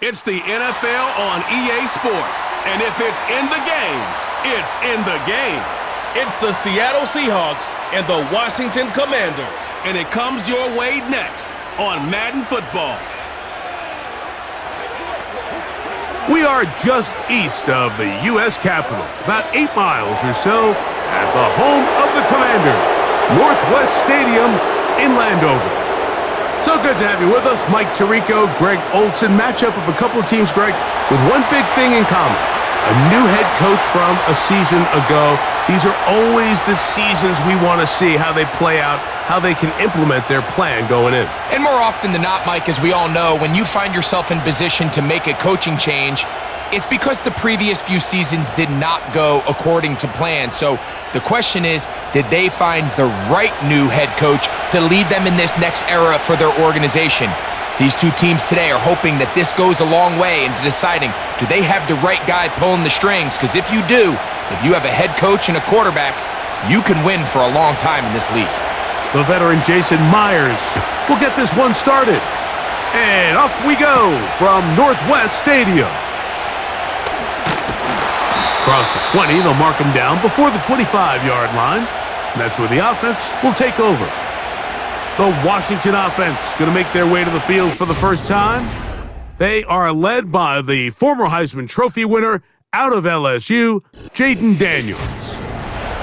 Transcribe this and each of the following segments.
It's the NFL on EA Sports. And if it's in the game, it's in the game. It's the Seattle Seahawks and the Washington Commanders. And it comes your way next on Madden Football. We are just east of the U.S. Capitol, about 8 miles or so, at the home of the Commanders, Northwest Stadium in Landover. So good to have you with us. Mike Tirico, Greg Olson. Matchup of a couple of teams, Greg, with one big thing in common. A new head coach from a season ago. These are always the seasons we want to see how they play out, how they can implement their plan going in. And more often than not, Mike, as we all know, when you find yourself in position to make a coaching change, it's because the previous few seasons did not go according to plan. So the question is, did they find the right new head coach to lead them in this next era for their organization? These two teams today are hoping that this goes a long way into deciding, do they have the right guy pulling the strings? Because if you do, if you have a head coach and a quarterback, you can win for a long time in this league. The veteran Jason Myers will get this one started. And off we go from Northwest Stadium. Across the 20, they'll mark him down before the 25-yard line. And that's where the offense will take over. The Washington offense going to make their way to the field for the first time. They are led by the former Heisman Trophy winner out of LSU, Jayden Daniels.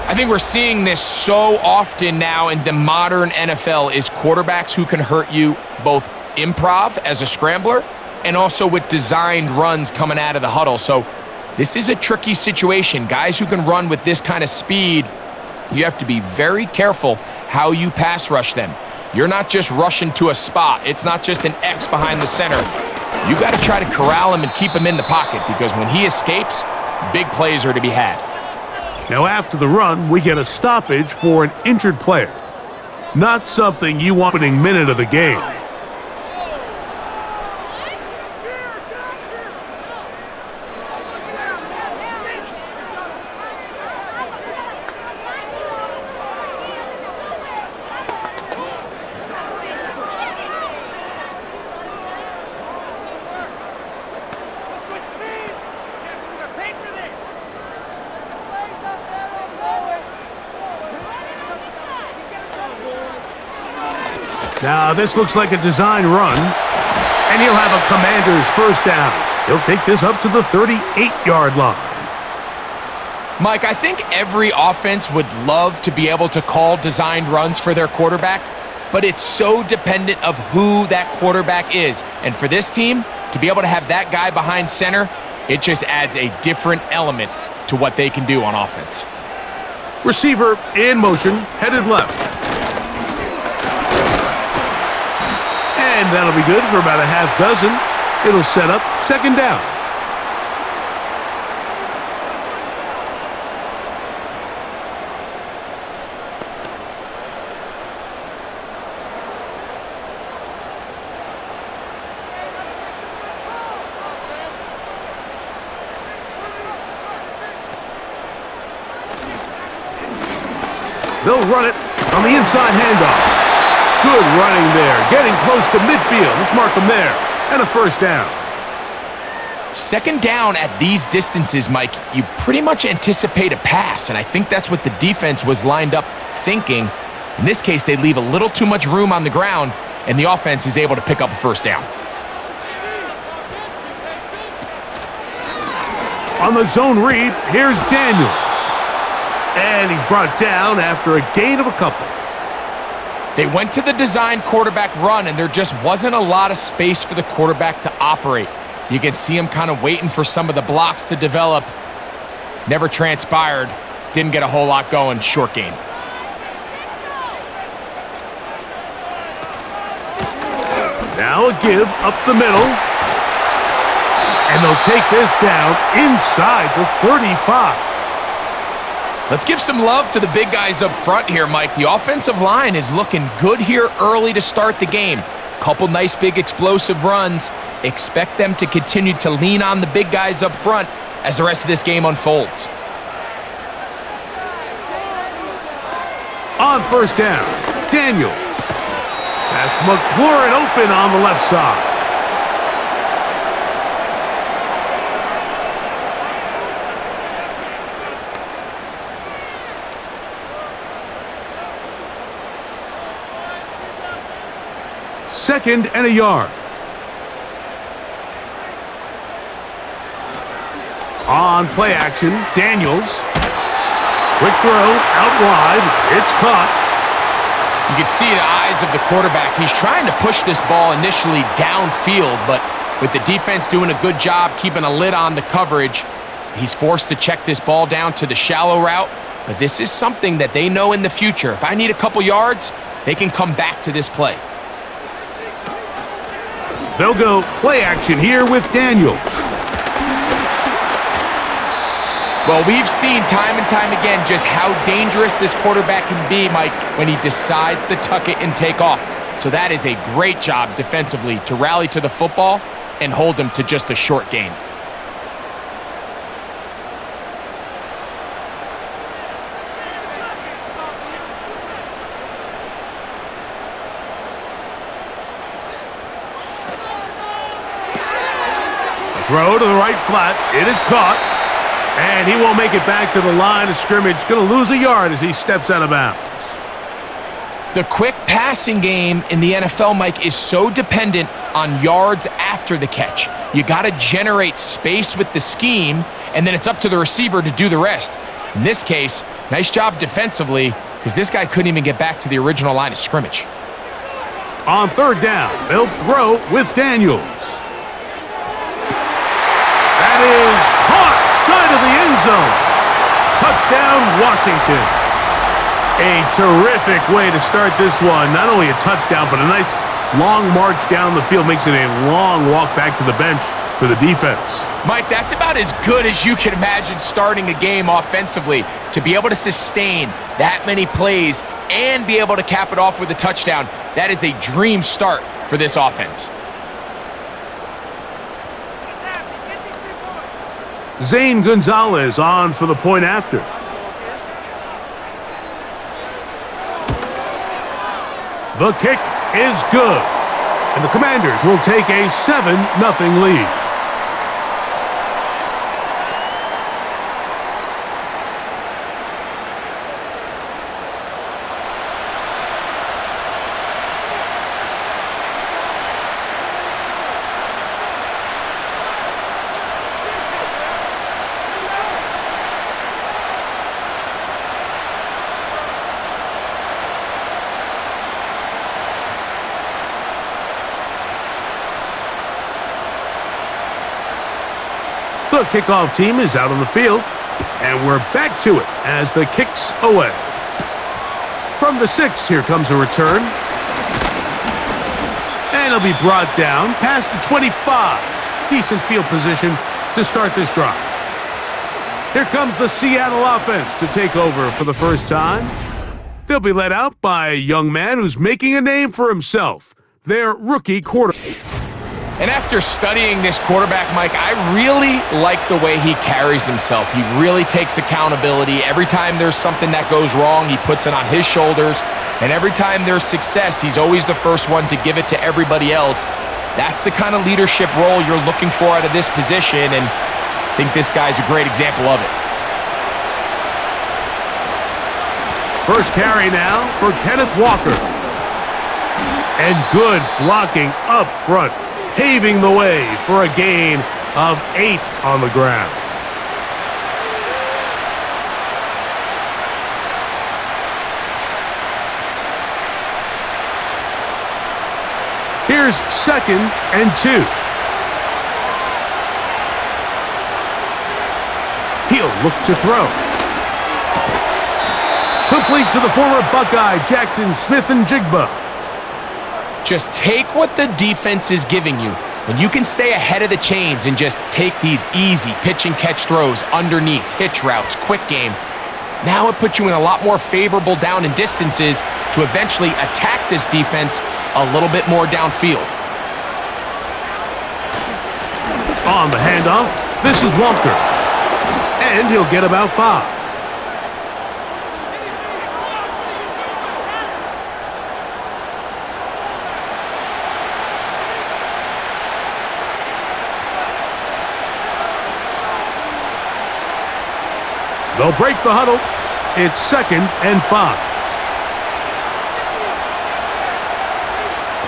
I think we're seeing this so often now in the modern NFL is quarterbacks who can hurt you both improv as a scrambler and also with designed runs coming out of the huddle. So this is a tricky situation. Guys who can run with this kind of speed, you have to be very careful how you pass rush them. You're not just rushing to a spot. It's not just an X behind the center. You got to try to corral him and keep him in the pocket because when he escapes, big plays are to be had. Now after the run, we get a stoppage for an injured player. Not something you want opening minute of the game. Now, this looks like a design run, and he'll have a Commander's first down. He'll take this up to the 38-yard line. Mike, I think every offense would love to be able to call designed runs for their quarterback, but it's so dependent of who that quarterback is. And for this team, to be able to have that guy behind center, it just adds a different element to what they can do on offense. Receiver in motion, headed left. And that'll be good for about a half dozen. It'll set up second down. They'll run it on the inside handoff. Good running there, getting close to midfield. Let's mark them there. And a first down. Second down at these distances, Mike, you pretty much anticipate a pass, and I think that's what the defense was lined up thinking. In this case, they leave a little too much room on the ground, and the offense is able to pick up a first down. On the zone read, here's Daniels. And he's brought down after a gain of a couple. They went to the design quarterback run, and there just wasn't a lot of space for the quarterback to operate. You can see him kind of waiting for some of the blocks to develop. Never transpired. Didn't get a whole lot going. Short game. Now a give up the middle. And they'll take this down inside the 35. Let's give some love to the big guys up front here, Mike. The offensive line is looking good here early to start the game. Couple nice big explosive runs. Expect them to continue to lean on the big guys up front as the rest of this game unfolds. On first down, Daniels. That's McLaurin open on the left side. 2nd and a yard. On play action, Daniels. Quick throw, out wide. It's caught. You can see the eyes of the quarterback. He's trying to push this ball initially downfield, but with the defense doing a good job keeping a lid on the coverage, he's forced to check this ball down to the shallow route. But this is something that they know in the future. If I need a couple yards, they can come back to this play. They'll go play action here with Daniels. Well, we've seen time and time again just how dangerous this quarterback can be, Mike, when he decides to tuck it and take off. So that is a great job defensively to rally to the football and hold him to just a short gain. Throw to the right flat. It is caught. And he won't make it back to the line of scrimmage. Going to lose a yard as he steps out of bounds. The quick passing game in the NFL, Mike, is so dependent on yards after the catch. You got to generate space with the scheme, and then it's up to the receiver to do the rest. In this case, nice job defensively, because this guy couldn't even get back to the original line of scrimmage. On 3rd down, they'll throw with Daniels. That is caught side of the end zone. Touchdown, Washington. A terrific way to start this one. Not only a touchdown, but a nice long march down the field. Makes it a long walk back to the bench for the defense. Mike, that's about as good as you can imagine starting a game offensively. To be able to sustain that many plays and be able to cap it off with a touchdown, that is a dream start for this offense. Zane Gonzalez on for the point after. The kick is good. And the Commanders will take a 7-0 lead. The kickoff team is out on the field, and we're back to it as the kick's away. From the 6, here comes a return. And it'll be brought down past the 25. Decent field position to start this drive. Here comes the Seattle offense to take over for the first time. They'll be led out by a young man who's making a name for himself, their rookie quarterback. And after studying this quarterback, Mike, I really like the way he carries himself. He really takes accountability. Every time there's something that goes wrong, he puts it on his shoulders. And every time there's success, he's always the first one to give it to everybody else. That's the kind of leadership role you're looking for out of this position, and I think this guy's a great example of it. First carry now for Kenneth Walker. And good blocking up front, paving the way for a gain of 8 on the ground. Here's 2nd and 2. He'll look to throw. Complete to the former Buckeye, Jackson Smith-Njigba. Just take what the defense is giving you. When you can stay ahead of the chains and just take these easy pitch and catch throws underneath, hitch routes, quick game, now it puts you in a lot more favorable down and distances to eventually attack this defense a little bit more downfield. On the handoff, this is Walker. And he'll get about 5. They'll break the huddle. It's 2nd and 5.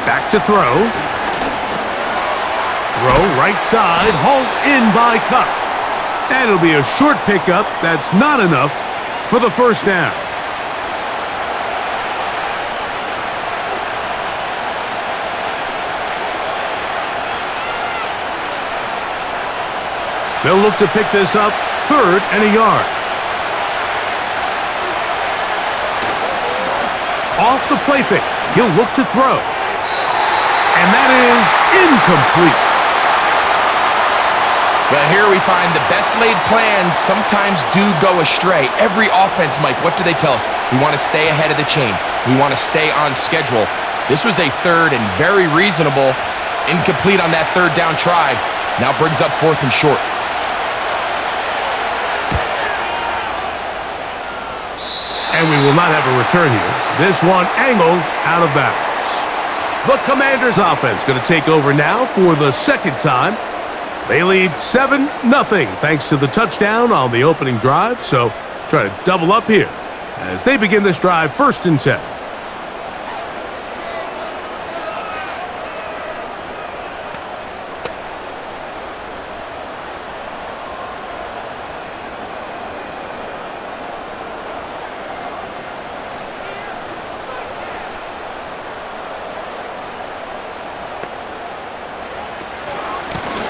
Back to throw. Throw right side, hauled in by Cup. And it'll be a short pickup. That's not enough for the first down. They'll look to pick this up, 3rd and a yard. Off the play fake, he'll look to throw. And that is incomplete. Well, here we find the best laid plans sometimes do go astray. Every offense, Mike, what do they tell us? We want to stay ahead of the chains. We want to stay on schedule. This was a 3rd and very reasonable. Incomplete on that 3rd down try. Now brings up 4th and short. And we will not have a return here. This one angled out of bounds. The Commanders offense going to take over now for the 2nd time. They lead 7-0 thanks to the touchdown on the opening drive. So try to double up here as they begin this drive 1st and 10.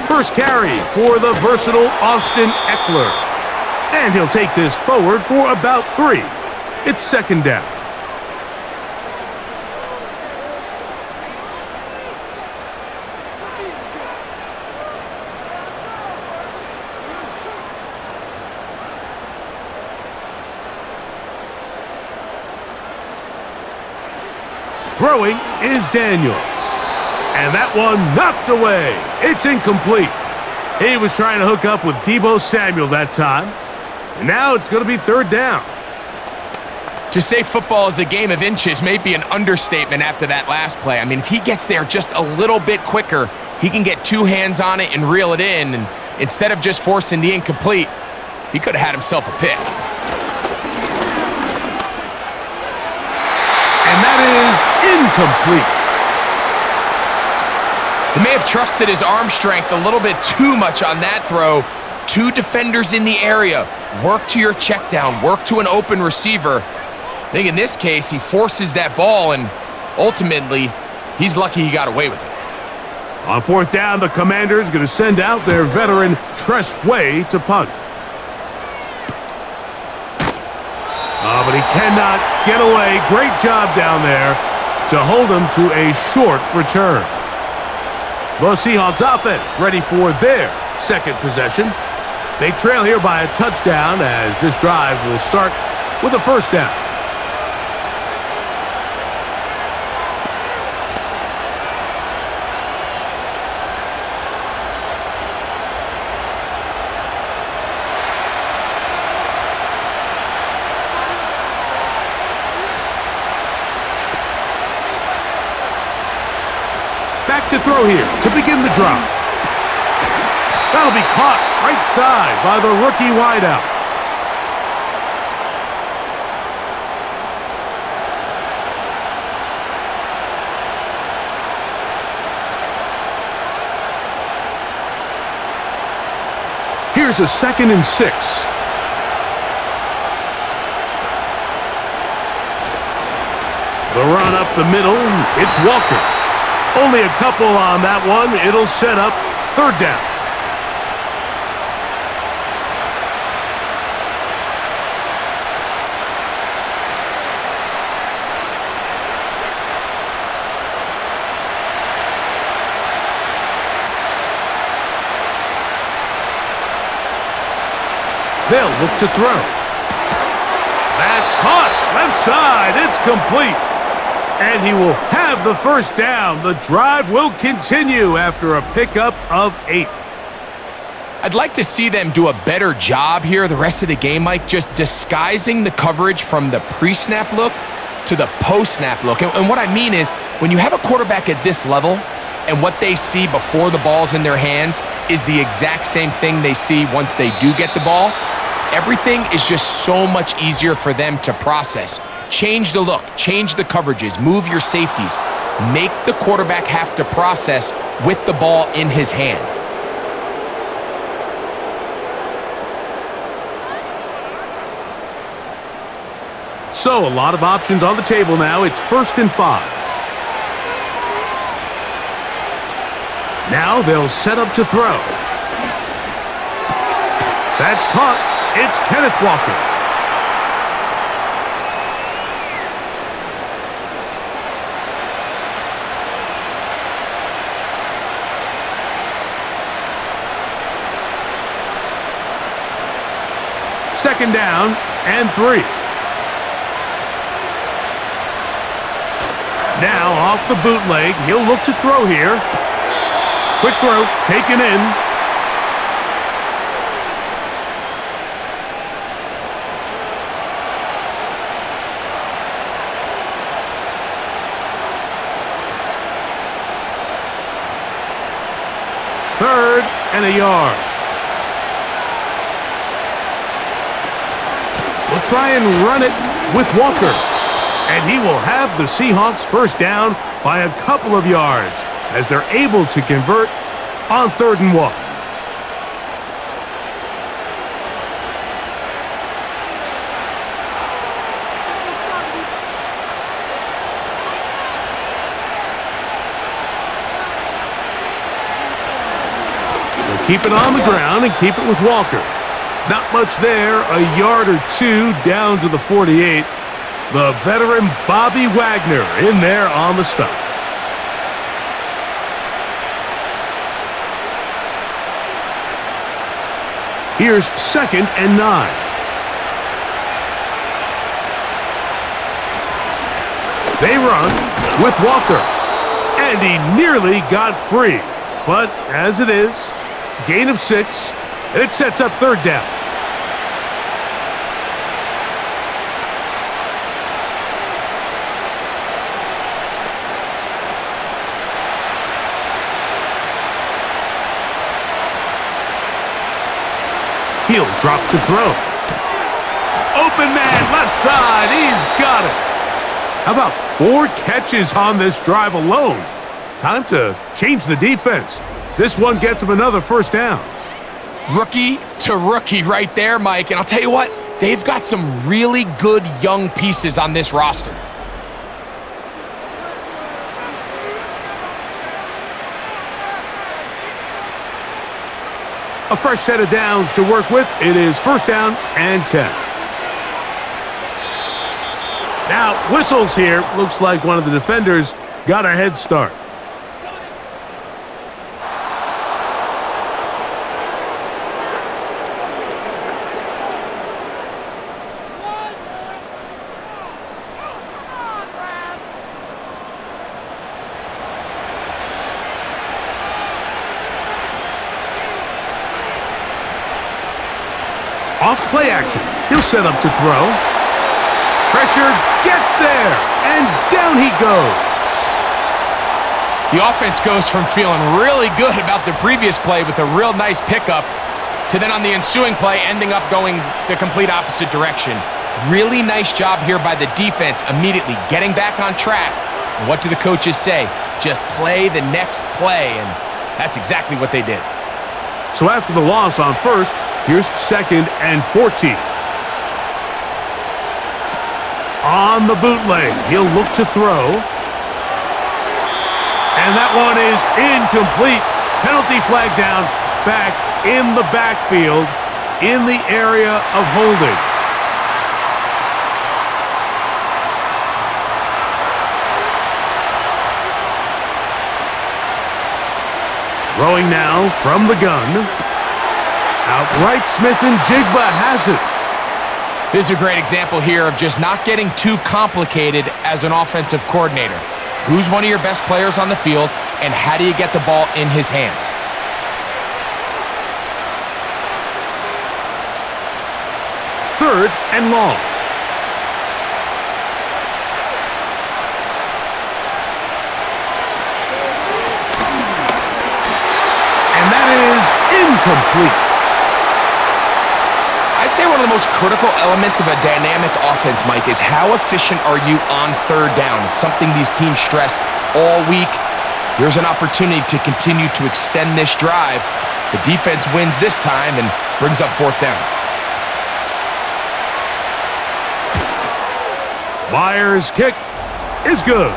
First carry for the versatile Austin Eckler. And he'll take this forward for about 3. It's 2nd down. Throwing is Daniels. And that one knocked away. It's incomplete. He was trying to hook up with Deebo Samuel that time. And now it's going to be 3rd down. To say football is a game of inches may be an understatement after that last play. I mean, if he gets there just a little bit quicker, he can get 2 hands on it and reel it in. And instead of just forcing the incomplete, he could have had himself a pick. And that is incomplete. He may have trusted his arm strength a little bit too much on that throw. 2 defenders in the area. Work to your check down. Work to an open receiver. I think in this case, he forces that ball, and ultimately, he's lucky he got away with it. On 4th down, the Commanders going to send out their veteran Tress Way to punt. But he cannot get away. Great job down there to hold him to a short return. The Seahawks offense ready for their 2nd possession. They trail here by a touchdown as this drive will start with a 1st down. Back to throw here to begin the drive. That'll be caught right side by the rookie wideout. Here's a 2nd and 6. The run up the middle, it's Walker. Only a couple on that one. It'll set up 3rd down. They'll look to throw. That's caught. Left side. It's complete. And he will have the 1st down. The drive will continue after a pickup of 8. I'd like to see them do a better job here the rest of the game, Mike, just disguising the coverage from the pre-snap look to the post-snap look. And what I mean is, when you have a quarterback at this level and what they see before the ball's in their hands is the exact same thing they see once they do get the ball, everything is just so much easier for them to process. Change the look, change the coverages, move your safeties. make the quarterback have to process with the ball in his hand. So, a lot of options on the table now. It's 1st and 5. Now they'll set up to throw. That's caught. It's Kenneth Walker. Second down and 3. Now off the bootleg, he'll look to throw here. Quick throw, taken in. Third and a yard. We'll try and run it with Walker. And he will have the Seahawks first down by a couple of yards as they're able to convert on 3rd and 1. They'll keep it on the ground and keep it with Walker. Not much there, a yard or 2 down to the 48. The veteran Bobby Wagner in there on the stop. Here's 2nd and 9. They run with Walker. And he nearly got free. But as it is, gain of 6, and it sets up 3rd down. He'll drop to throw. Open man, left side. He's got it. How about 4 catches on this drive alone? Time to change the defense. This one gets him another first down. Rookie to rookie right there, Mike. And I'll tell you what, they've got some really good young pieces on this roster. A fresh set of downs to work with. It is 1st down and 10. Now, whistles here. Looks like one of the defenders got a head start. Off play action. He'll set up to throw. Pressure gets there, and down he goes. The offense goes from feeling really good about the previous play with a real nice pickup to then on the ensuing play ending up going the complete opposite direction. Really nice job here by the defense immediately getting back on track. And what do the coaches say? Just play the next play, and that's exactly what they did. So after the loss on 1st, here's 2nd and 14. On the bootleg, he'll look to throw. And that one is incomplete. Penalty flag down, back in the backfield, in the area of holding. Throwing now from the gun. Outright Smith and Jigba has it. This is a great example here of just not getting too complicated as an offensive coordinator. Who's one of your best players on the field, and how do you get the ball in his hands? Third and long. And that is incomplete. I'd say one of the most most critical elements of a dynamic offense, Mike, is how efficient are you on third down? It's something these teams stress all week. Here's an opportunity to continue to extend this drive. The defense wins this time and brings up fourth down. Myers' kick is good.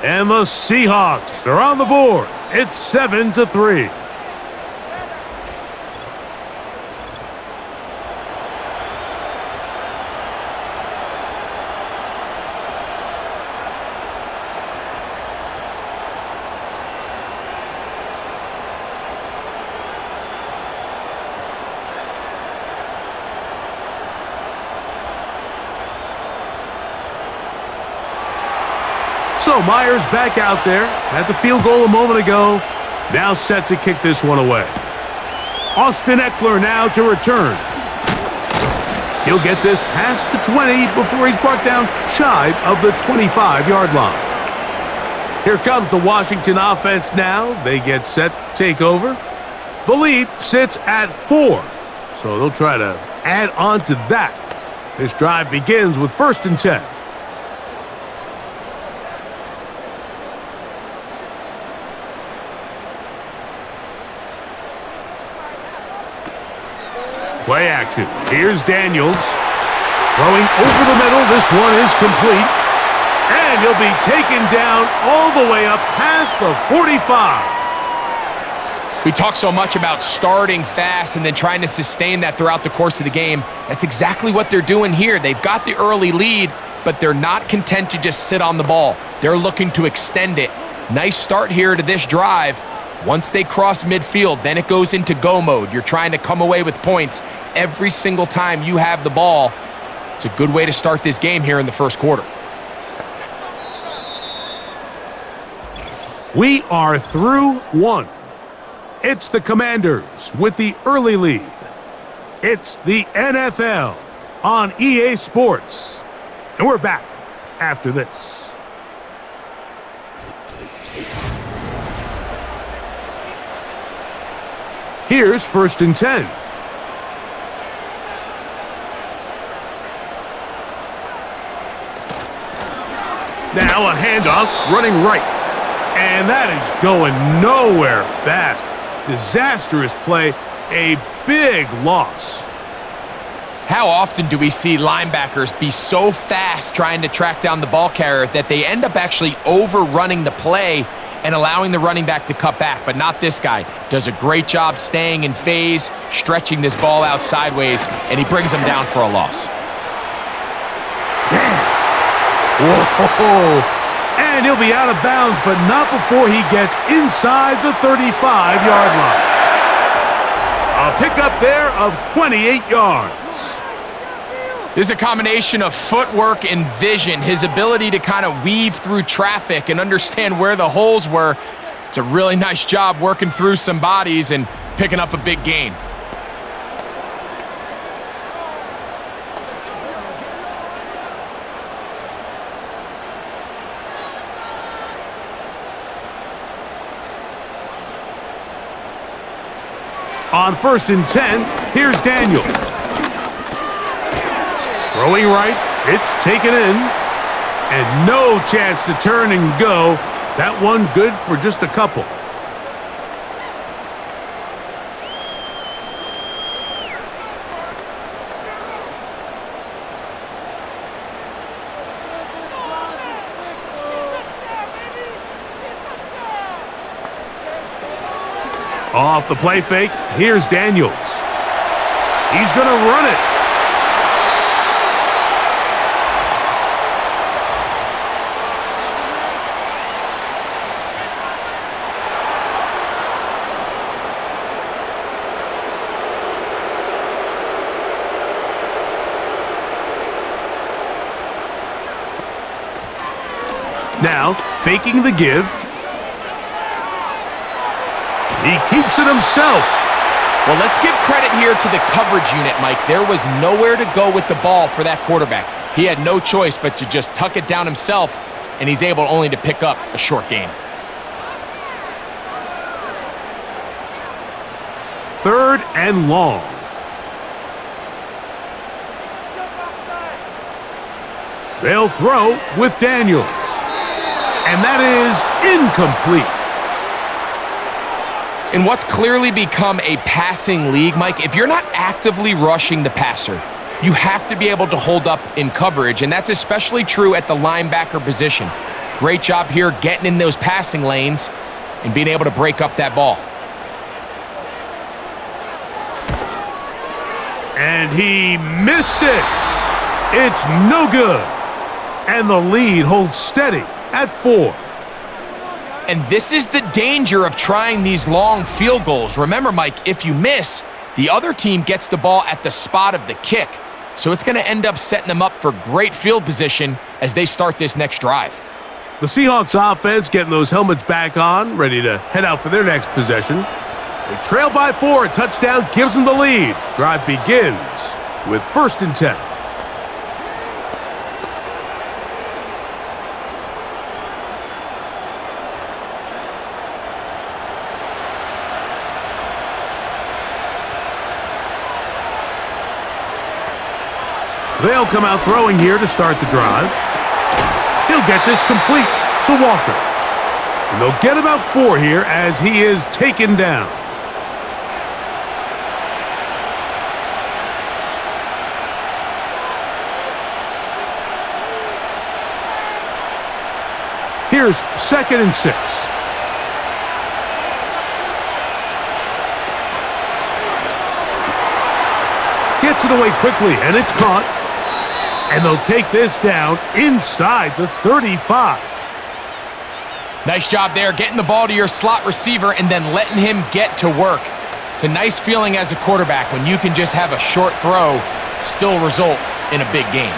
And the Seahawks are on the board. It's 7-3. So Myers back out there at the field goal a moment ago. Now set to kick this one away. Austin Eckler now to return. He'll get this past the 20 before he's brought down shy of the 25-yard line. Here comes the Washington offense now. They get set to take over. The lead sits at 4, so they'll try to add on to that. This drive begins with 1st and 10. Play action. Here's Daniels. Throwing over the middle. This one is complete. And he'll be taken down all the way up past the 45. We talk so much about starting fast and then trying to sustain that throughout the course of the game. That's exactly what they're doing here. They've got the early lead, but they're not content to just sit on the ball. They're looking to extend it. Nice start here to this drive. Once they cross midfield, then it goes into go mode. You're trying to come away with points every single time you have the ball. It's a good way to start this game here in the first quarter. We are through one. It's the Commanders with the early lead. It's the NFL on EA Sports. And we're back after this. Here's 1st and 10. Now a handoff running right. And that is going nowhere fast. Disastrous play. A big loss. How often do we see linebackers be so fast trying to track down the ball carrier that they end up actually overrunning the play and allowing the running back to cut back? But not this guy. Does a great job staying in phase, stretching this ball out sideways, and he brings him down for a loss. Whoa! And he'll be out of bounds, but not before he gets inside the 35-yard line. A pickup there of 28 yards. There's a combination of footwork and vision, his ability to kind of weave through traffic and understand where the holes were. It's a really nice job working through some bodies and picking up a big gain. On 1st and 10, here's Daniels. Throwing right, it's taken in. And no chance to turn and go. That one good for just a couple. Off the play fake, here's Daniels. He's going to run it. Now, faking the give. He keeps it himself. Well, let's give credit here to the coverage unit, Mike. There was nowhere to go with the ball for that quarterback. He had no choice but to just tuck it down himself, and he's able only to pick up a short gain. 3rd and long. They'll throw with Daniels. And that is incomplete. In what's clearly become a passing league, Mike, if you're not actively rushing the passer, you have to be able to hold up in coverage, and that's especially true at the linebacker position. Great job here getting in those passing lanes and being able to break up that ball. And he missed it. It's no good. And the lead holds steady at 4. And this is the danger of trying these long field goals. Remember, Mike, if you miss, the other team gets the ball at the spot of the kick. So it's going to end up setting them up for great field position as they start this next drive. The Seahawks offense getting those helmets back on, ready to head out for their next possession. They trail by 4. A touchdown gives them the lead. Drive begins with 1st and 10. They'll come out throwing here to start the drive. He'll get this complete to Walker. And they'll get about 4 here as he is taken down. Here's 2nd and 6. Gets it away quickly, and it's caught. And they'll take this down inside the 35. Nice job there, getting the ball to your slot receiver and then letting him get to work. It's a nice feeling as a quarterback when you can just have a short throw still result in a big game.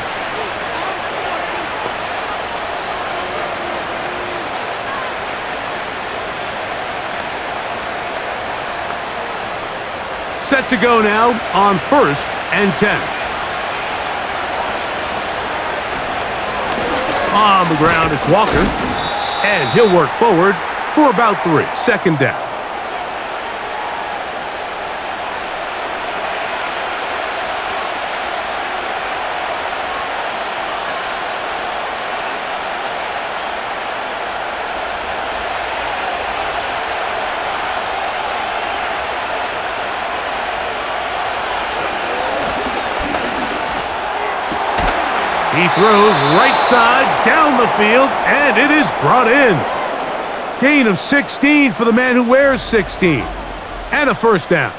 Set to go now on 1st and 10. On the ground, it's Walker. And he'll work forward for about 3. 2nd down. He throws right side down the field, and it is brought in. Gain of 16 for the man who wears 16. And a 1st down.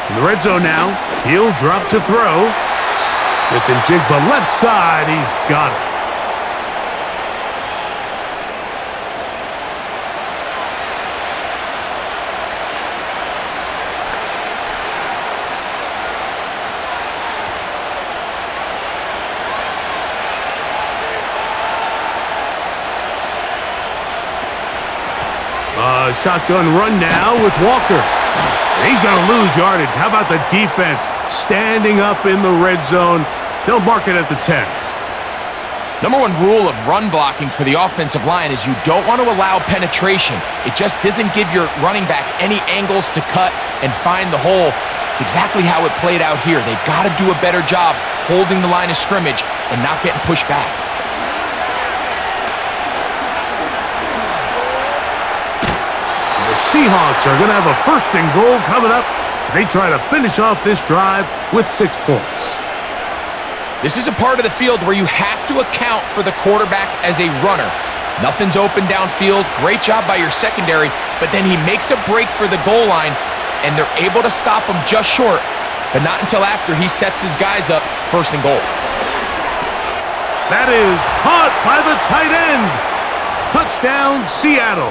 In the red zone now, he'll drop to throw. Smith and Jigba left side, he's got it. Shotgun run now with Walker. He's going to lose yardage. How about the defense standing up in the red zone? They'll mark it at the 10. Number 1 rule of run blocking for the offensive line is you don't want to allow penetration. It just doesn't give your running back any angles to cut and find the hole. It's exactly how it played out here. They've got to do a better job holding the line of scrimmage and not getting pushed back. Seahawks are going to have a 1st and goal coming up. They try to finish off this drive with 6 points. This is a part of the field where you have to account for the quarterback as a runner. Nothing's open downfield. Great job by your secondary, but then he makes a break for the goal line, and they're able to stop him just short, but not until after he sets his guys up 1st and goal. That is caught by the tight end. Touchdown, Seattle.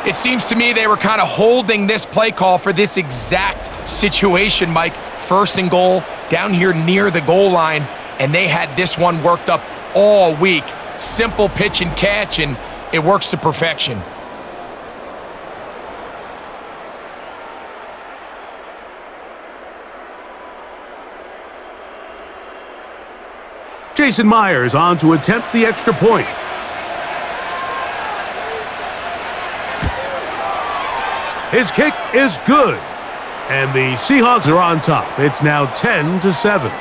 It seems to me they were kind of holding this play call for this exact situation, Mike. 1st and goal, down here near the goal line, and they had this one worked up all week. simple pitch and catch, and it works to perfection. Jason Myers on to attempt the extra point. His kick is good. And the Seahawks are on top. It's now 10-7.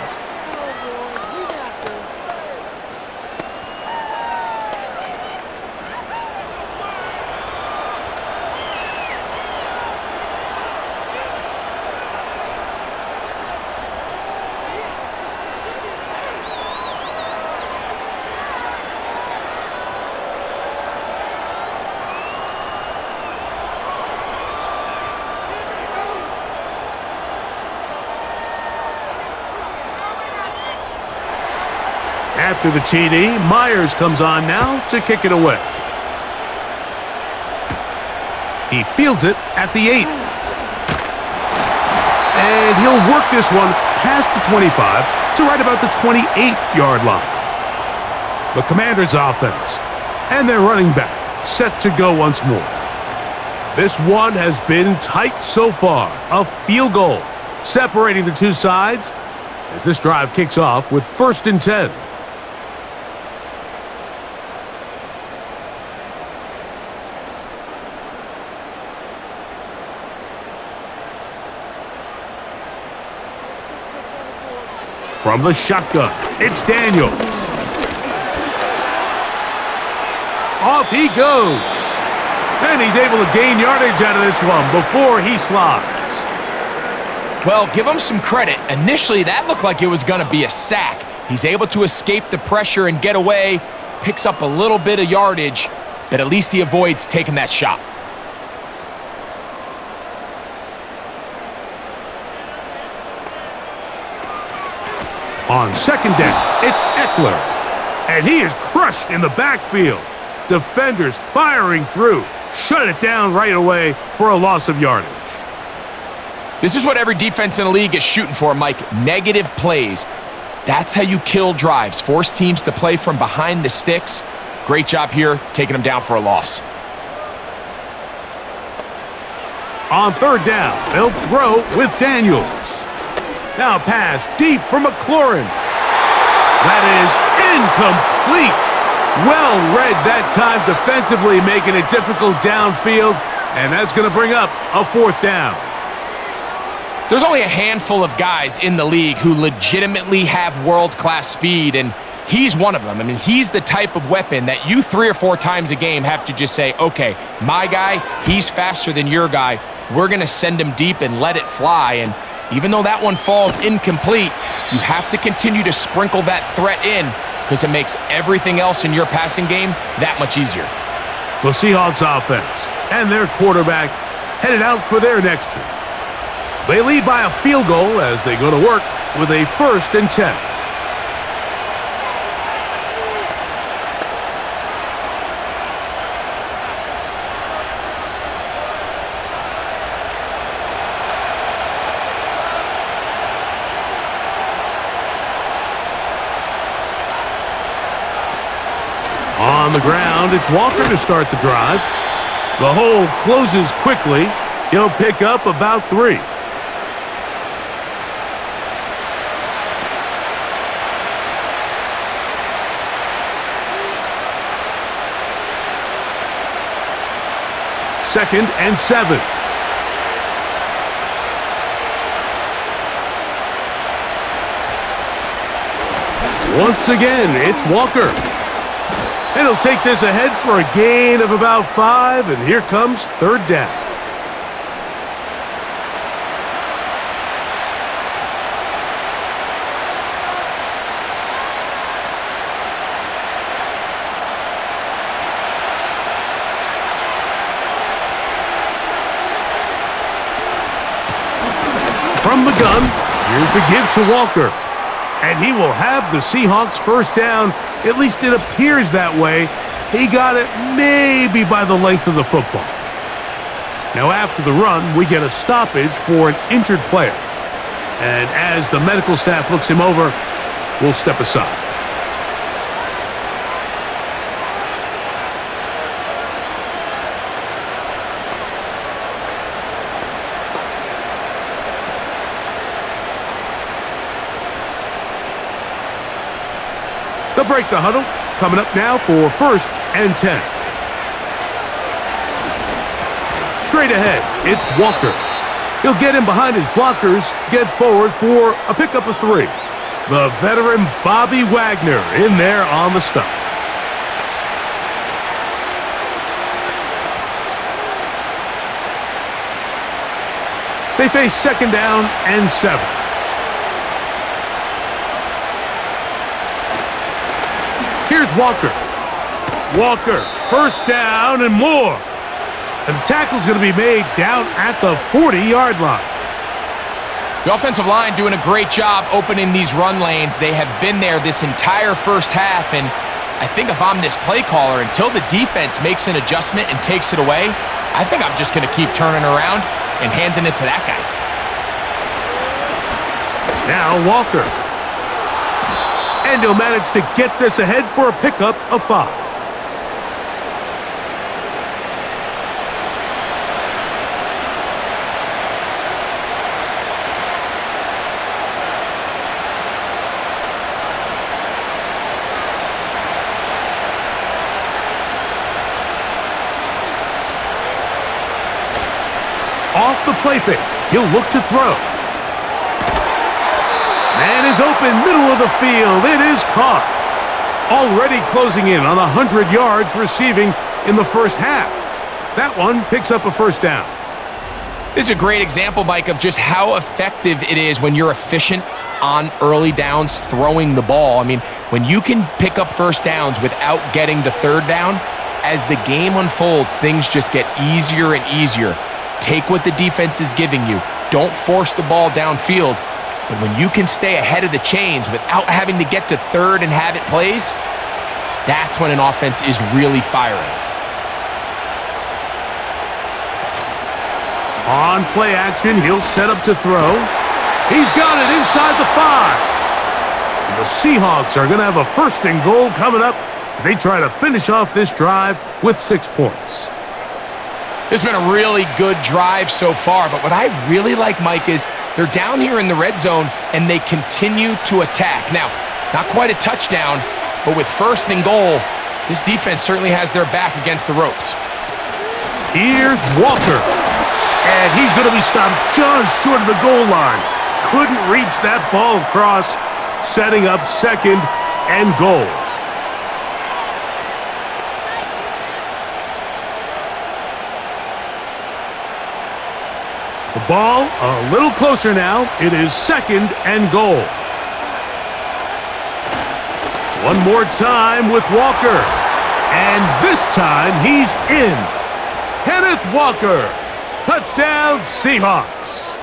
After the TD, Myers comes on now to kick it away. He fields it at the 8. And he'll work this one past the 25 to right about the 28-yard line. The Commanders' offense and their running back set to go once more. This one has been tight so far. A field goal separating the two sides as this drive kicks off with 1st and 10. From the shotgun, it's Daniels. Off he goes. And he's able to gain yardage out of this one before he slides. Well, give him some credit. Initially, that looked like it was going to be a sack. He's able to escape the pressure and get away, picks up a little bit of yardage, but at least he avoids taking that shot. On 2nd down, it's Eckler. And he is crushed in the backfield. Defenders firing through. Shut it down right away for a loss of yardage. This is what every defense in the league is shooting for, Mike. Negative plays. That's how you kill drives. Force teams to play from behind the sticks. Great job here, taking them down for a loss. On 3rd down, they'll throw with Daniels. Now pass deep for McLaurin. That is incomplete. Well read that time defensively, making it difficult downfield, and that's going to bring up a 4th down. There's only a handful of guys in the league who legitimately have world-class speed, and he's one of them. I mean, he's the type of weapon that you 3 or 4 times a game have to just say, okay, my guy, he's faster than your guy. We're going to send him deep and let it fly, and even though that one falls incomplete, you have to continue to sprinkle that threat in because it makes everything else in your passing game that much easier. The Seahawks offense and their quarterback headed out for their next one. They lead by a field goal as they go to work with a 1st and 10. On the ground, it's Walker to start the drive. The hole closes quickly. He'll pick up about 3. Second and 7. Once again, it's Walker. And he'll take this ahead for a gain of about 5, and here comes 3rd down. From the gun, here's the give to Walker. And he will have the Seahawks 1st down. At least it appears that way. He got it maybe by the length of the football. Now after the run, we get a stoppage for an injured player. And as the medical staff looks him over, we'll step aside. They'll break the huddle. Coming up now for 1st and 10. Straight ahead, it's Walker. He'll get in behind his blockers, get forward for a pickup of 3. The veteran Bobby Wagner in there on the stop. They face 2nd down and 7. Here's Walker. Walker, 1st down and more. And the tackle's going to be made down at the 40-yard line. The offensive line doing a great job opening these run lanes. They have been there this entire first half, and I think if I'm this play caller, until the defense makes an adjustment and takes it away, I think I'm just going to keep turning around and handing it to that guy. Now Walker. And he'll manage to get this ahead for a pickup of 5. Off the play fake, he'll look to throw. Man is open, middle of the field. It is caught. Already closing in on 100 yards receiving in the first half. That one picks up a 1st down. This is a great example, Mike, of just how effective it is when you're efficient on early downs throwing the ball. I mean, when you can pick up 1st downs without getting the 3rd down, as the game unfolds, things just get easier and easier. Take what the defense is giving you. Don't force the ball downfield. But when you can stay ahead of the chains without having to get to 3rd and have it plays, that's when an offense is really firing. On play action, he'll set up to throw. He's got it inside the 5. And the Seahawks are going to have a 1st and goal coming up as they try to finish off this drive with 6 points. It's been a really good drive so far, but what I really like, Mike, is they're down here in the red zone and they continue to attack. Now, not quite a touchdown, but with 1st and goal, this defense certainly has their back against the ropes. Here's Walker. And he's going to be stopped just short of the goal line. Couldn't reach that ball across, setting up 2nd and goal. The ball a little closer now. It is 2nd and goal. One more time with Walker. And this time he's in. Kenneth Walker. Touchdown, Seahawks.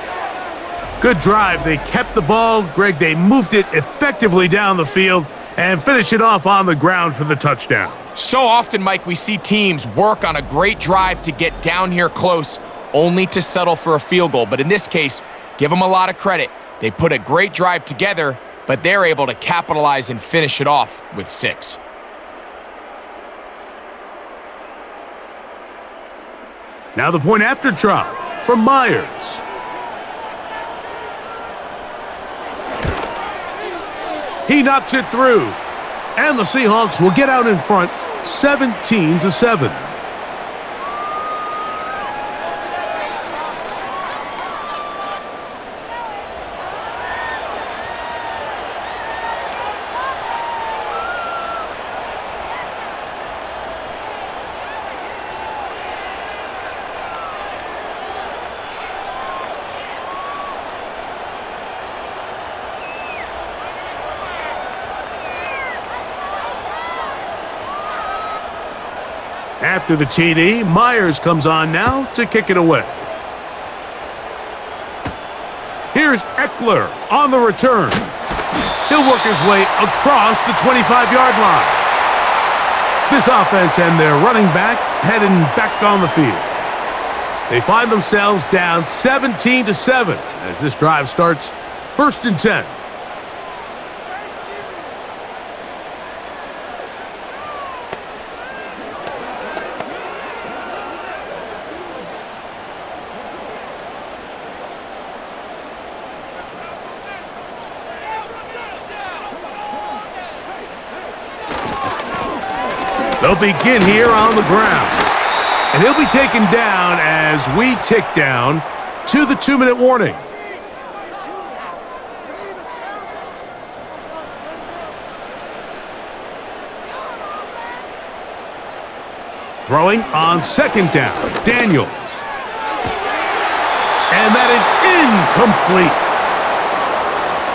Good drive. They kept the ball. Greg, they moved it effectively down the field and finished it off on the ground for the touchdown. So often, Mike, we see teams work on a great drive to get down here close, only to settle for a field goal. But in this case, give them a lot of credit. They put a great drive together, but they're able to capitalize and finish it off with 6. Now the point after try from Myers. He knocks it through. And the Seahawks will get out in front 17-7. After the TD, Myers comes on now to kick it away. Here's Eckler on the return. He'll work his way across the 25-yard line. This offense and their running back heading back on the field. They find themselves down 17-7 as this drive starts 1st and 10. They'll begin here on the ground. And he'll be taken down as we tick down to the 2-minute warning. Throwing on second down, Daniels. And that is incomplete.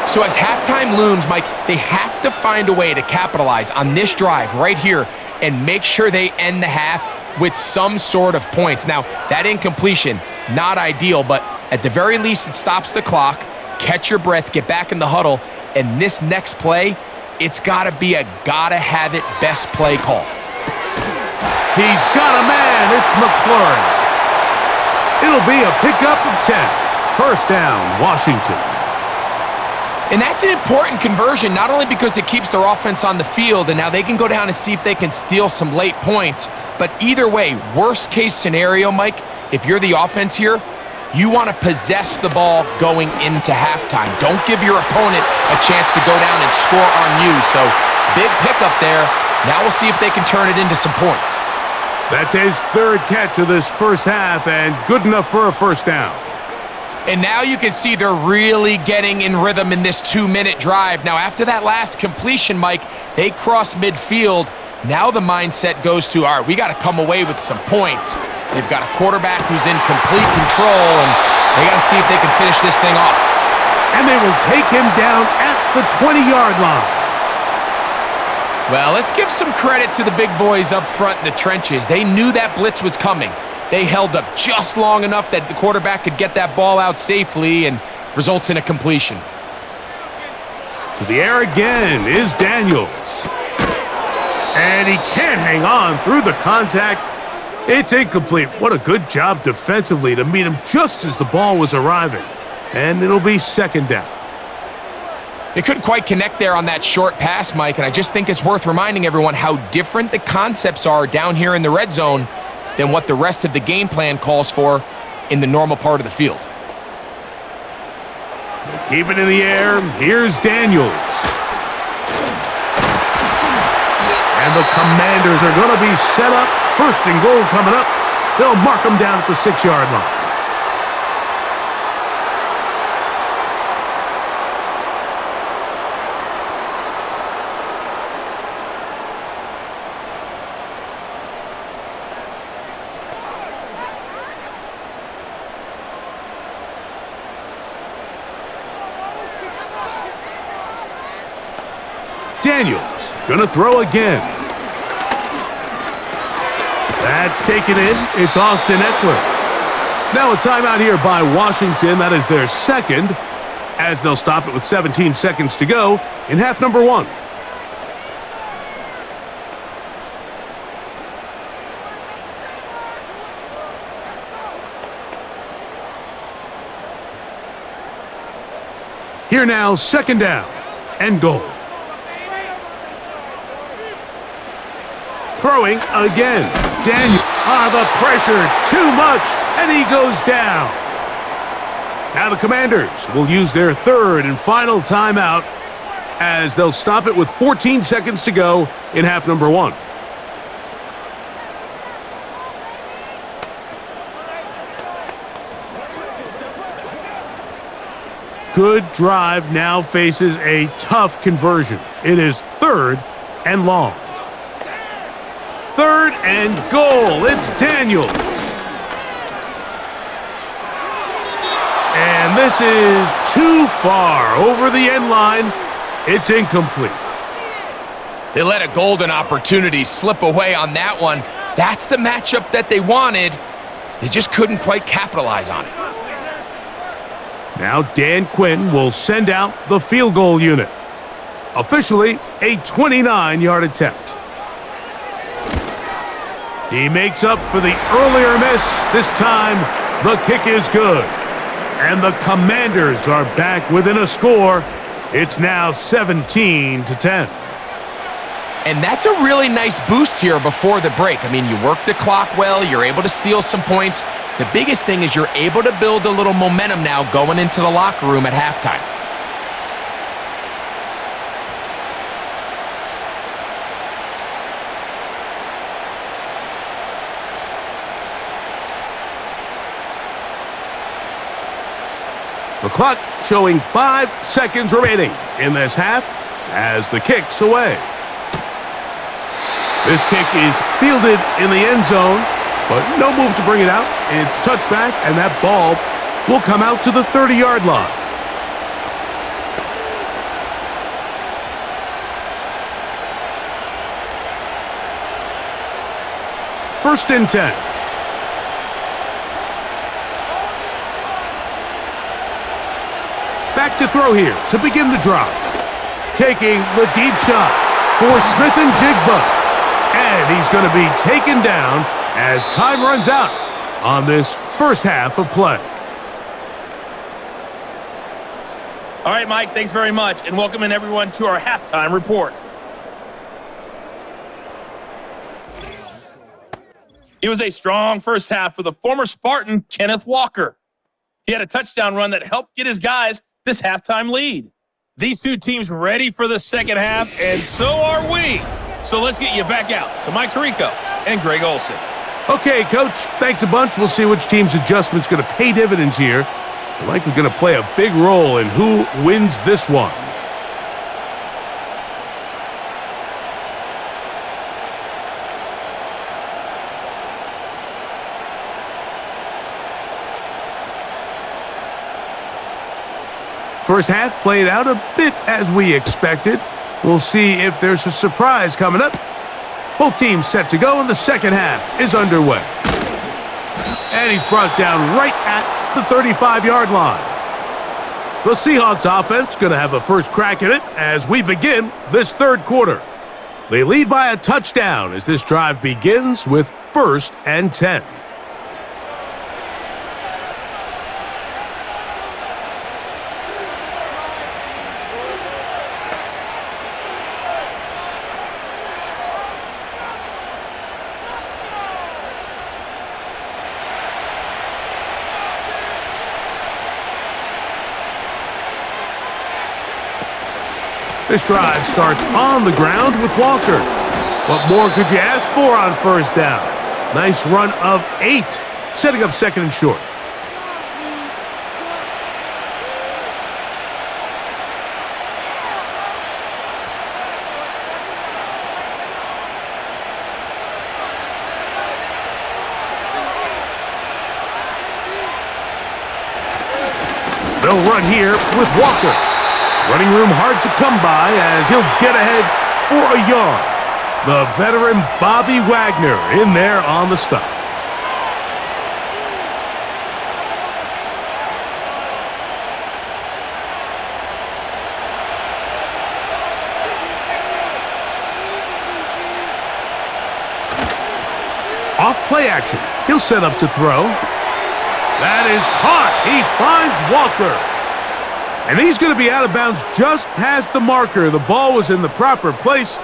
So as halftime looms, Mike, they have to find a way to capitalize on this drive right here and make sure they end the half with some sort of points. Now, that incompletion, not ideal, but at the very least, it stops the clock. Catch your breath, get back in the huddle, and this next play, it's got to be a gotta-have-it best play call. He's got a man. It's McLaurin. It'll be a pickup of 10. First down, Washington. And that's an important conversion, not only because it keeps their offense on the field, and now they can go down and see if they can steal some late points, but either way, worst case scenario, Mike, if you're the offense here, you want to possess the ball going into halftime. Don't give your opponent a chance to go down and score on you. So big pickup there. Now we'll see if they can turn it into some points. That's his third catch of this first half, and good enough for a first down. And now you can see they're really getting in rhythm in this 2-minute drive. Now, after that last completion, Mike, they cross midfield. Now the mindset goes to, all right, we got to come away with some points. They've got a quarterback who's in complete control, and they got to see if they can finish this thing off. And they will take him down at the 20-yard line. Well, let's give some credit to the big boys up front in the trenches. They knew that blitz was coming. They held up just long enough that the quarterback could get that ball out safely and results in a completion. To the air again is Daniels. And he can't hang on through the contact. It's incomplete. What a good job defensively to meet him just as the ball was arriving. And it'll be second down. They couldn't quite connect there on that short pass, Mike, and I just think it's worth reminding everyone how different the concepts are down here in the red zone than what the rest of the game plan calls for in the normal part of the field. Keep it in the air. Here's Daniels. And the Commanders are going to be set up. First and goal coming up. They'll mark them down at the 6-yard line. Daniels gonna throw again. That's taken in. It's Austin Eckler. Now a timeout here by Washington. That is their second, as they'll stop it with 17 seconds to go in half number 1. Here now, second down and goal. Throwing again. Daniel. The pressure. Too much. And he goes down. Now the Commanders will use their third and final timeout as they'll stop it with 14 seconds to go in half number 1. Good drive now faces a tough conversion. It is third and long. Third and goal. It's Daniels. And this is too far over the end line. It's incomplete. They let a golden opportunity slip away on that one. That's the matchup that they wanted. They just couldn't quite capitalize on it. Now Dan Quinn will send out the field goal unit. Officially a 29-yard attempt. He makes up for the earlier miss. This time, the kick is good. And the Commanders are back within a score. It's now 17-10. And that's a really nice boost here before the break. I mean, you work the clock well. You're able to steal some points. The biggest thing is you're able to build a little momentum now going into the locker room at halftime. The clock showing 5 seconds remaining in this half as the kick's away. This kick is fielded in the end zone, but no move to bring it out. It's touchback, and that ball will come out to the 30-yard line. First and 10. Back to throw here to begin the drive. Taking the deep shot for Smith and Jigba. And he's going to be taken down as time runs out on this first half of play. All right, Mike, thanks very much, and welcome in everyone to our halftime report. It was a strong first half for the former Spartan, Kenneth Walker. He had a touchdown run that helped get his guys this halftime lead. These two teams ready for the second half, and so are we. So let's get you back out to Mike Tirico and Greg Olsen. Okay, Coach, thanks a bunch. We'll see which team's adjustment's going to pay dividends here. I like we're going to play a big role in who wins this one. First half played out a bit as we expected. We'll see if there's a surprise coming up. Both teams set to go, and the second half is underway. And he's brought down right at the 35-yard line. The Seahawks offense going to have a first crack at it as we begin this third quarter. They lead by a touchdown as this drive begins with 1st and 10. This drive starts on the ground with Walker. What more could you ask for on first down? Nice run of 8, setting up second and short. They'll run here with Walker. Running room hard to come by as he'll get ahead for a yard. The veteran Bobby Wagner in there on the stop. Off play action. He'll set up to throw. That is caught. He finds Walker. And he's going to be out of bounds just past the marker. The ball was in the proper place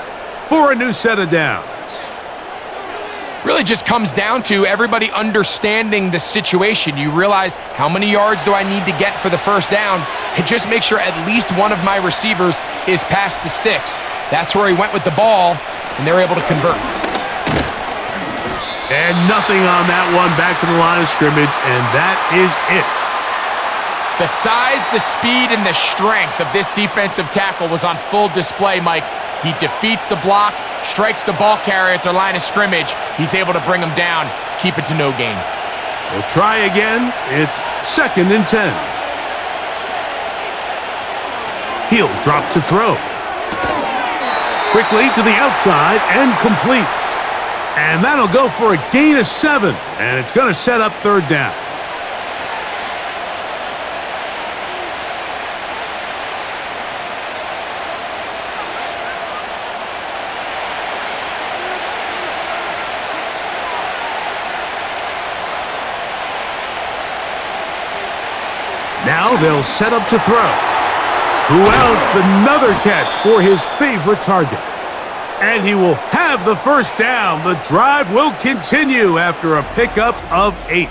for a new set of downs. Really just comes down to everybody understanding the situation. You realize, how many yards do I need to get for the first down? And just make sure at least one of my receivers is past the sticks. That's where he went with the ball, and they're able to convert. And nothing on that one, back to the line of scrimmage, and that is it. The size, the speed, and the strength of this defensive tackle was on full display, Mike. He defeats the block, strikes the ball carrier at the line of scrimmage. He's able to bring him down, keep it to no gain. We'll try again. It's 2nd and 10. He'll drop to throw. Quickly to the outside and complete. And that'll go for a gain of 7, and it's going to set up 3rd down. Now they'll set up to throw. Who else? Another catch for his favorite target. And he will have the first down. The drive will continue after a pickup of 8.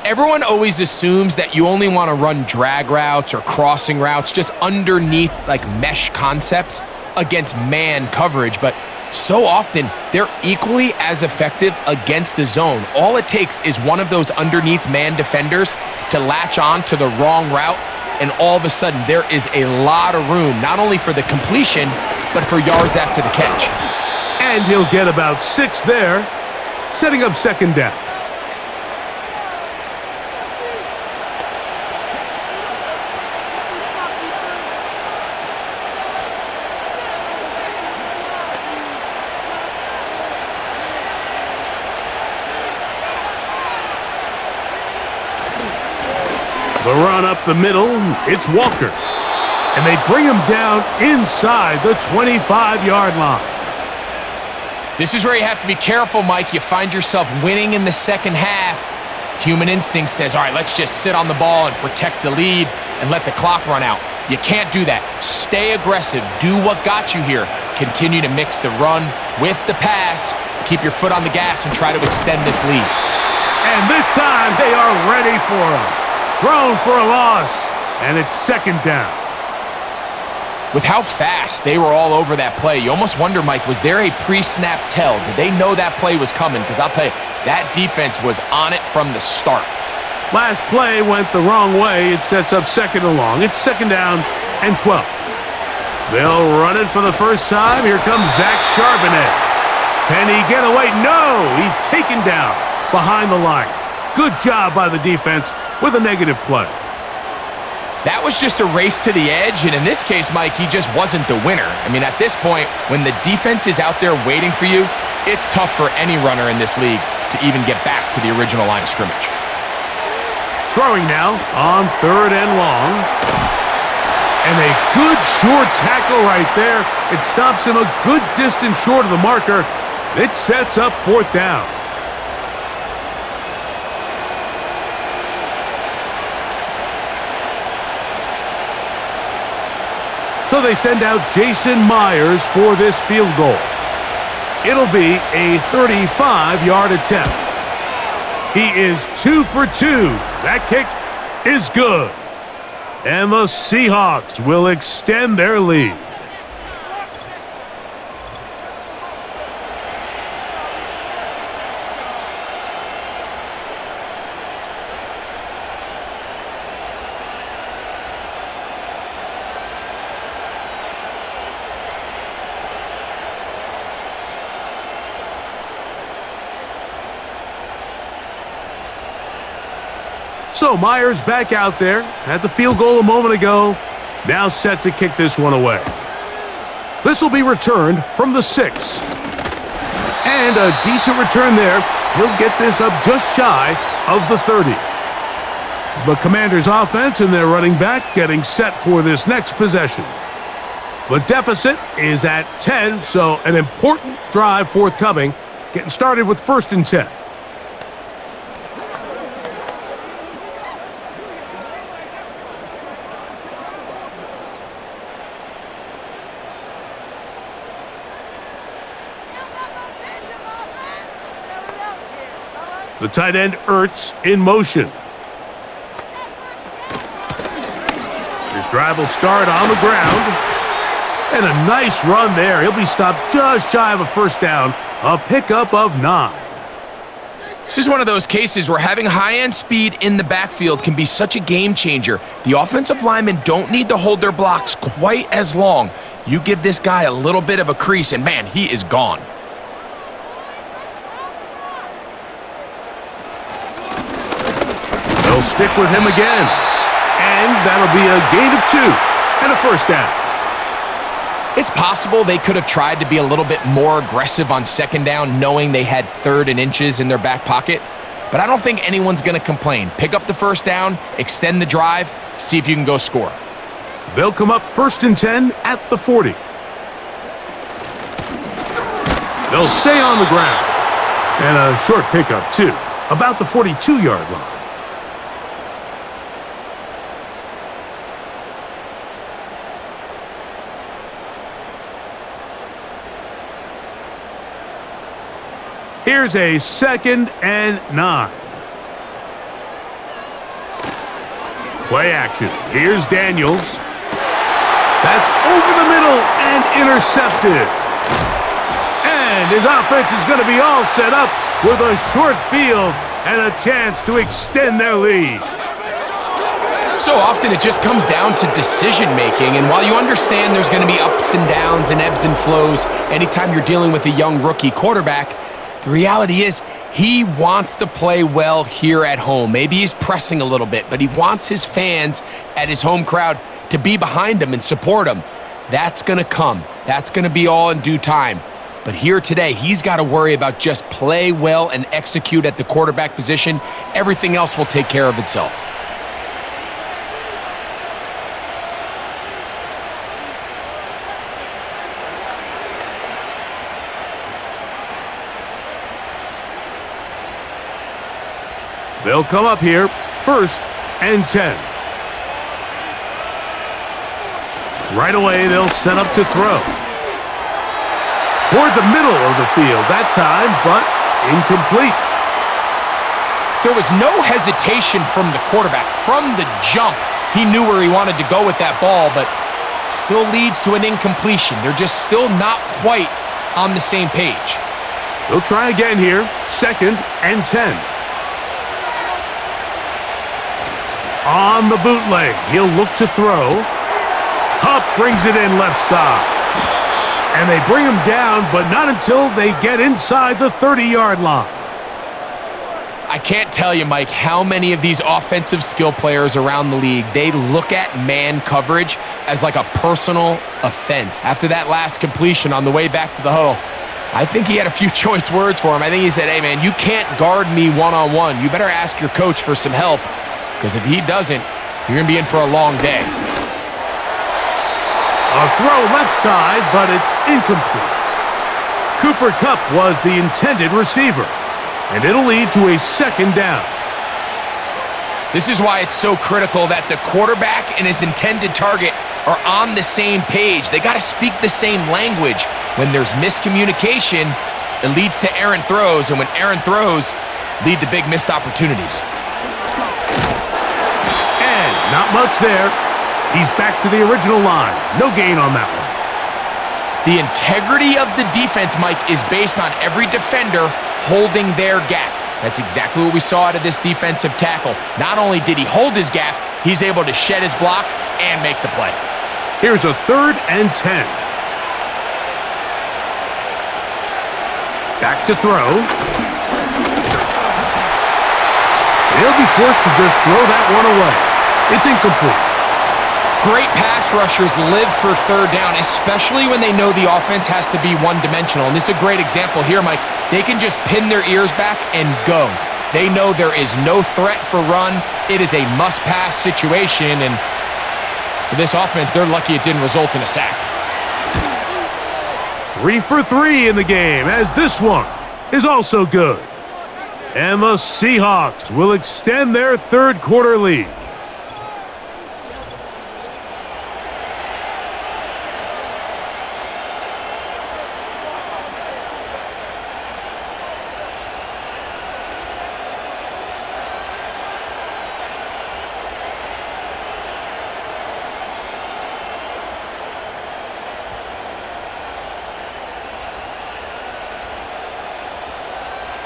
Everyone always assumes that you only want to run drag routes or crossing routes just underneath like mesh concepts against man coverage, but So often, they're equally as effective against the zone. All it takes is one of those underneath man defenders to latch on to the wrong route, and all of a sudden, there is a lot of room, not only for the completion, but for yards after the catch. And he'll get about 6 there, setting up second down. The run up the middle, it's Walker. And they bring him down inside the 25-yard line. This is where you have to be careful, Mike. You find yourself winning in the second half. Human instinct says, all right, let's just sit on the ball and protect the lead and let the clock run out. You can't do that. Stay aggressive. Do what got you here. Continue to mix the run with the pass. Keep your foot on the gas and try to extend this lead. And this time they are ready for him. Thrown for a loss, and it's second down. With how fast they were all over that play, you almost wonder, Mike, was there a pre-snap tell? Did they know that play was coming? Because I'll tell you, that defense was on it from the start. Last play went the wrong way. It sets up second and long. It's second down and 12. They'll run it for the first time. Here comes Zach Charbonnet. Can he get away? No! He's taken down behind the line. Good job by the defense with a negative play. That was just a race to the edge, and in this case, Mike, he just wasn't the winner. I mean, at this point, when the defense is out there waiting for you, it's tough for any runner in this league to even get back to the original line of scrimmage. Throwing now on third and long. And a good short tackle right there. It stops him a good distance short of the marker. It sets up fourth down. So they send out Jason Myers for this field goal. It'll be a 35-yard attempt. He is 2 for 2. That kick is good. And the Seahawks will extend their lead. So Myers back out there, had the field goal a moment ago, now set to kick this one away. This will be returned from the 6. And a decent return there. He'll get this up just shy of the 30. The Commanders' offense and their running back getting set for this next possession. The deficit is at 10, so an important drive forthcoming, getting started with 1st and 10. The tight end, Ertz, in motion. His drive will start on the ground. And a nice run there. He'll be stopped just shy of a first down. A pickup of 9. This is one of those cases where having high-end speed in the backfield can be such a game changer. The offensive linemen don't need to hold their blocks quite as long. You give this guy a little bit of a crease, and man, he is gone. They'll stick with him again. And that'll be a gain of 2 and a first down. It's possible they could have tried to be a little bit more aggressive on second down, knowing they had 3rd and inches in their back pocket. But I don't think anyone's going to complain. Pick up the first down, extend the drive, see if you can go score. They'll come up 1st and 10 at the 40. They'll stay on the ground. And a short pickup, too, about the 42-yard line. Here's a 2nd and 9. Play action. Here's Daniels. That's over the middle and intercepted. And his offense is going to be all set up with a short field and a chance to extend their lead. So often it just comes down to decision-making, and while you understand there's going to be ups and downs and ebbs and flows anytime you're dealing with a young rookie quarterback, the reality is he wants to play well here at home. Maybe he's pressing a little bit, but he wants his fans at his home crowd to be behind him and support him. That's going to come. That's going to be all in due time. But here today, he's got to worry about just play well and execute at the quarterback position. Everything else will take care of itself. They'll come up here, 1st and 10. Right away, they'll set up to throw. Toward the middle of the field that time, but incomplete. There was no hesitation from the quarterback. From the jump, he knew where he wanted to go with that ball, but still leads to an incompletion. They're just still not quite on the same page. They'll try again here, 2nd and 10. On the bootleg, he'll look to throw. Hupp brings it in left side. And they bring him down, but not until they get inside the 30-yard line. I can't tell you, Mike, how many of these offensive skill players around the league, they look at man coverage as like a personal offense. After that last completion on the way back to the huddle, I think he had a few choice words for him. I think he said, hey, man, you can't guard me one-on-one. You better ask your coach for some help, because if he doesn't, you're going to be in for a long day. A throw left side, but it's incomplete. Cooper Kupp was the intended receiver, and it'll lead to a 2nd down. This is why it's so critical that the quarterback and his intended target are on the same page. They got to speak the same language. When there's miscommunication, it leads to errant throws, and when errant throws lead to big missed opportunities. And not much there. He's back to the original line. No gain on that one. The integrity of the defense, Mike, is based on every defender holding their gap. That's exactly what we saw out of this defensive tackle. Not only did he hold his gap, he's able to shed his block and make the play. Here's a 3rd and 10. Back to throw. He'll be forced to just throw that one away. It's incomplete. Great pass rushers live for 3rd down, especially when they know the offense has to be one-dimensional. And this is a great example here, Mike. They can just pin their ears back and go. They know there is no threat for run. It is a must-pass situation, and for this offense, they're lucky it didn't result in a sack. 3 for 3 in the game, as this one is also good. And the Seahawks will extend their 3rd quarter lead.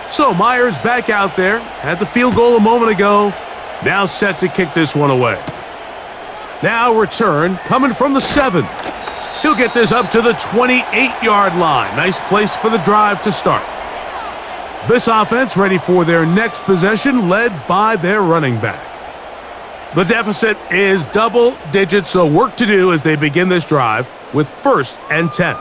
So Myers back out there, had the field goal a moment ago, now set to kick this one away. Now return coming from the 7. He'll get this up to the 28-yard line. Nice place for the drive to start. This offense ready for their next possession, led by their running back. The deficit is double digits, so work to do as they begin this drive with 1st and 10.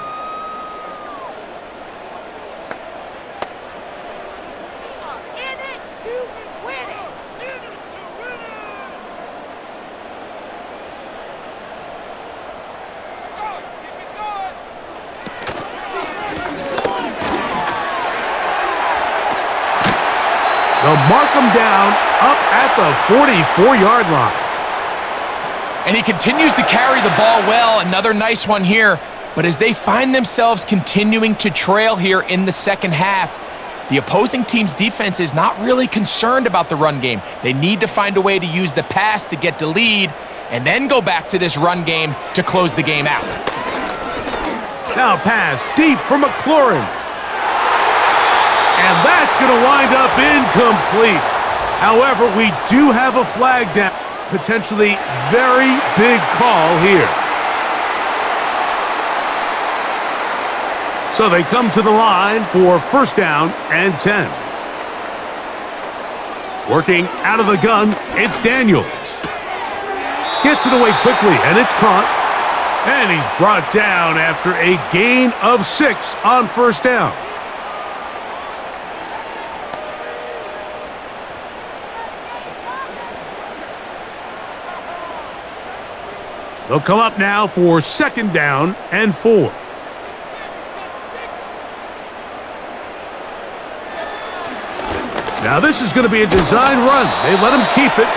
They'll mark him down up at the 44-yard line. And he continues to carry the ball well. Another nice one here. But as they find themselves continuing to trail here in the 2nd half, the opposing team's defense is not really concerned about the run game. They need to find a way to use the pass to get the lead and then go back to this run game to close the game out. Now pass deep for McLaurin. And that's going to wind up incomplete. However, we do have a flag down. Potentially very big call here. So they come to the line for first down and 10. Working out of the gun, it's Daniels. Gets it away quickly, and it's caught. And he's brought down after a gain of 6 on first down. They'll come up now for second down and 4. Now this is going to be a design run. They let him keep it,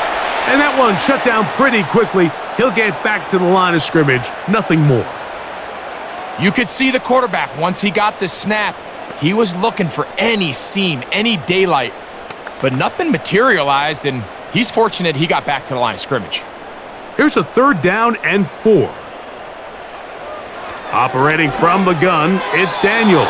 and that one shut down pretty quickly. He'll get back to the line of scrimmage, nothing more. You could see the quarterback once he got the snap. He was looking for any seam, any daylight, but nothing materialized, and he's fortunate he got back to the line of scrimmage. Here's a third down and 4. Operating from the gun, it's Daniels.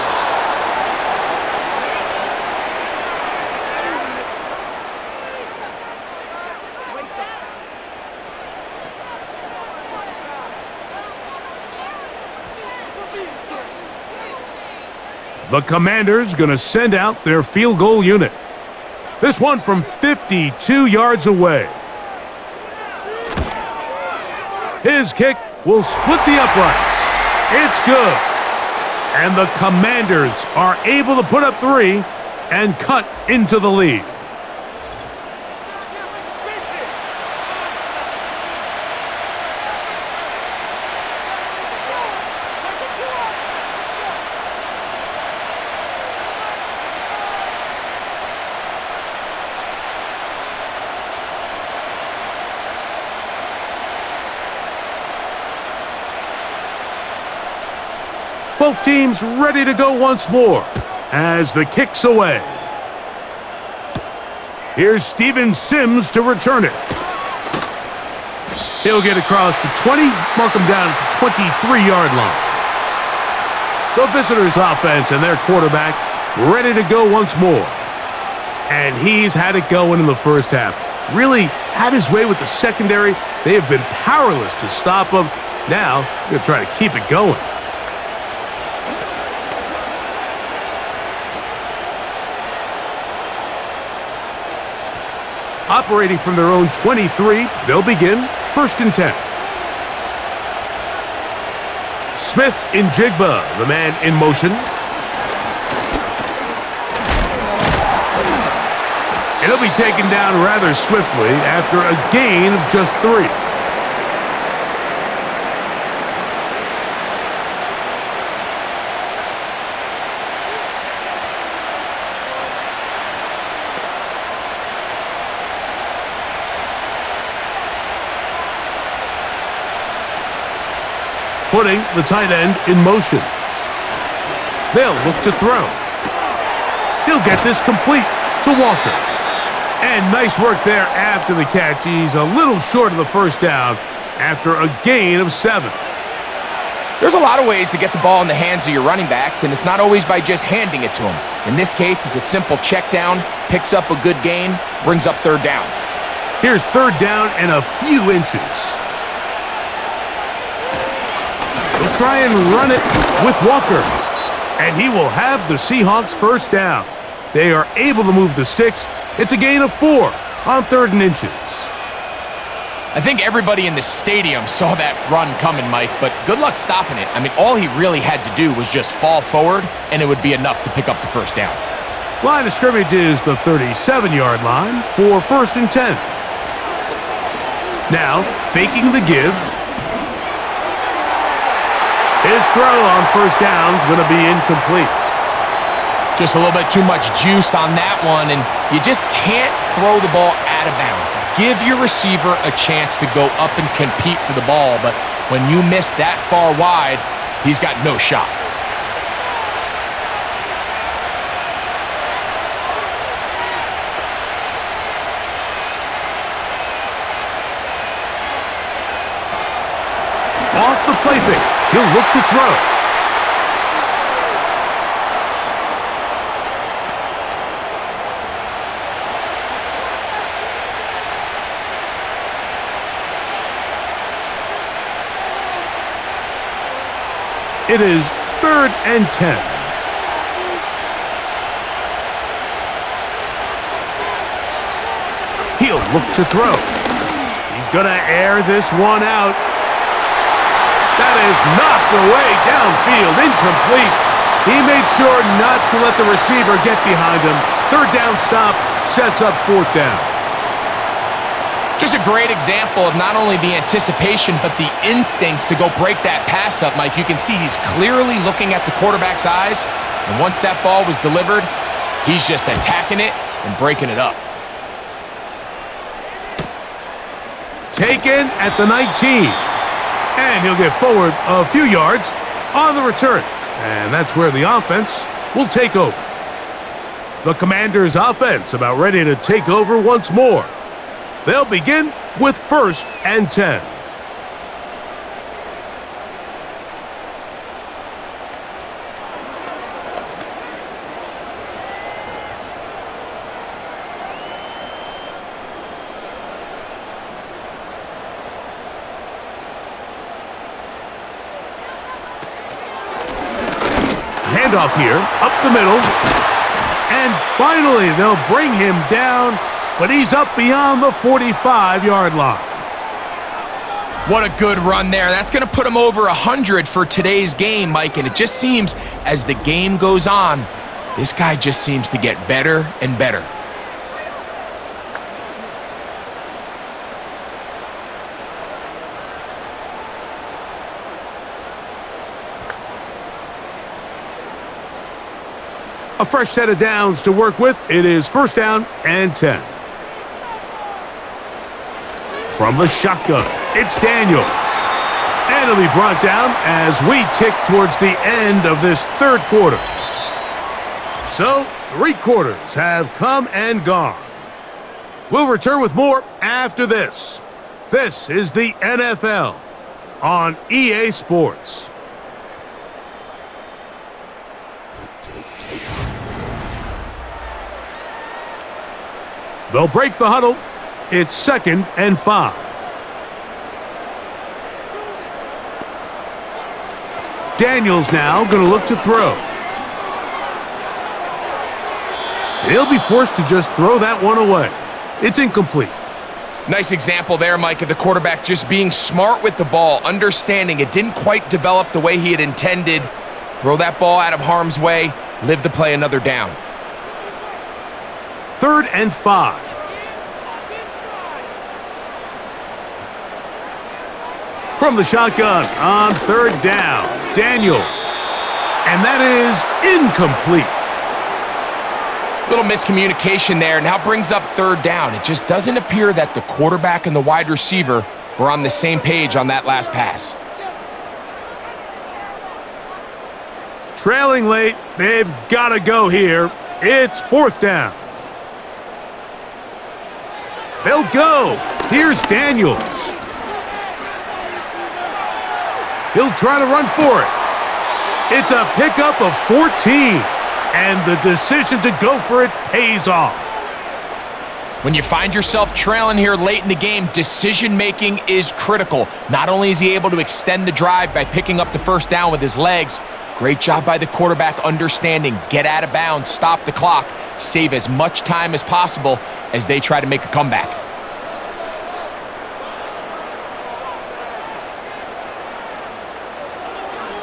The Commanders going to send out their field goal unit. This one from 52 yards away. His kick will split the uprights. It's good. And the Commanders are able to put up 3 and cut into the lead. Both teams ready to go once more as the kick's away. Here's Steven Sims to return it. He'll get across the 20, mark him down at the 23-yard line. The visitors' offense and their quarterback ready to go once more. And he's had it going in the first half. Really had his way with the secondary. They have been powerless to stop him. Now, they're trying to keep it going. Operating from their own 23, they'll begin first and 10. Smith in Jigba, the man in motion. It'll be taken down rather swiftly after a gain of just 3. Putting the tight end in motion. They'll look to throw. He'll get this complete to Walker. And nice work there after the catch. He's a little short of the first down after a gain of 7. There's a lot of ways to get the ball in the hands of your running backs, and it's not always by just handing it to them. In this case, it's a simple check down, picks up a good gain, brings up third down. Here's third down and a few inches. He'll try and run it with Walker. And he will have the Seahawks first down. They are able to move the sticks. It's a gain of 4 on 3rd and inches. I think everybody in the stadium saw that run coming, Mike, but good luck stopping it. I mean, all he really had to do was just fall forward, and it would be enough to pick up the first down. Line of scrimmage is the 37-yard line for first and 10. Now, faking the give. His throw on first down is going to be incomplete. Just a little bit too much juice on that one, and you just can't throw the ball out of bounds. Give your receiver a chance to go up and compete for the ball, but when you miss that far wide, he's got no shot. Off the play fake. He'll look to throw. It is 3rd and 10. He'll look to throw. He's going to air this one out. That is knocked away downfield, incomplete. He made sure not to let the receiver get behind him. 3rd down stop sets up 4th down. Just a great example of not only the anticipation, but the instincts to go break that pass up, Mike. You can see he's clearly looking at the quarterback's eyes, and once that ball was delivered, he's just attacking it and breaking it up. Taken at the 19. And he'll get forward a few yards on the return. And that's where the offense will take over. The Commanders' offense about ready to take over once more. They'll begin with 1st and 10. Handoff here, up the middle. And finally, they'll bring him down, but he's up beyond the 45-yard line. What a good run there. That's going to put him over 100 for today's game, Mike. And it just seems as the game goes on, this guy just seems to get better and better. A fresh set of downs to work with. It is 1st down and 10. From the shotgun, it's Daniels. And it'll be brought down as we tick towards the end of this 3rd quarter. So, 3 quarters have come and gone. We'll return with more after this. This is the NFL on EA Sports. They'll break the huddle. It's 2nd and 5. Daniels now going to look to throw. He'll be forced to just throw that one away. It's incomplete. Nice example there, Mike, of the quarterback just being smart with the ball, understanding it didn't quite develop the way he had intended. Throw that ball out of harm's way, live to play another down. 3rd and 5. From the shotgun on 3rd down, Daniels. And that is incomplete. Little miscommunication there, now brings up 3rd down. It just doesn't appear that the quarterback and the wide receiver were on the same page on that last pass. Trailing late, they've got to go here. It's 4th down. They'll go. Here's Daniels. He'll try to run for it. It's a pickup of 14. And the decision to go for it pays off. When you find yourself trailing here late in the game, decision-making is critical. Not only is he able to extend the drive by picking up the 1st down with his legs, great job by the quarterback understanding, get out of bounds, stop the clock, save as much time as possible as they try to make a comeback.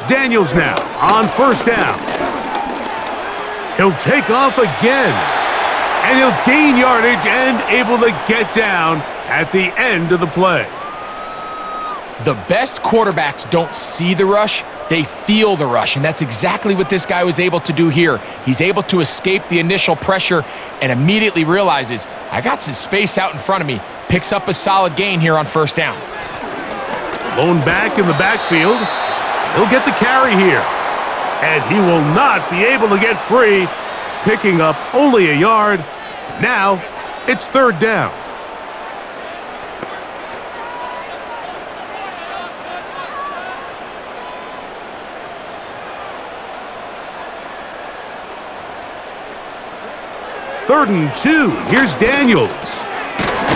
Daniels now on 1st down. He'll take off again, and he'll gain yardage and able to get down at the end of the play. The best quarterbacks don't see the rush, they feel the rush, and that's exactly what this guy was able to do here. He's able to escape the initial pressure and immediately realizes, I got some space out in front of me, picks up a solid gain here on 1st down. Lone back in the backfield. He'll get the carry here. And he will not be able to get free, picking up only a yard. Now, it's 3rd down. Third and 2. Here's Daniels.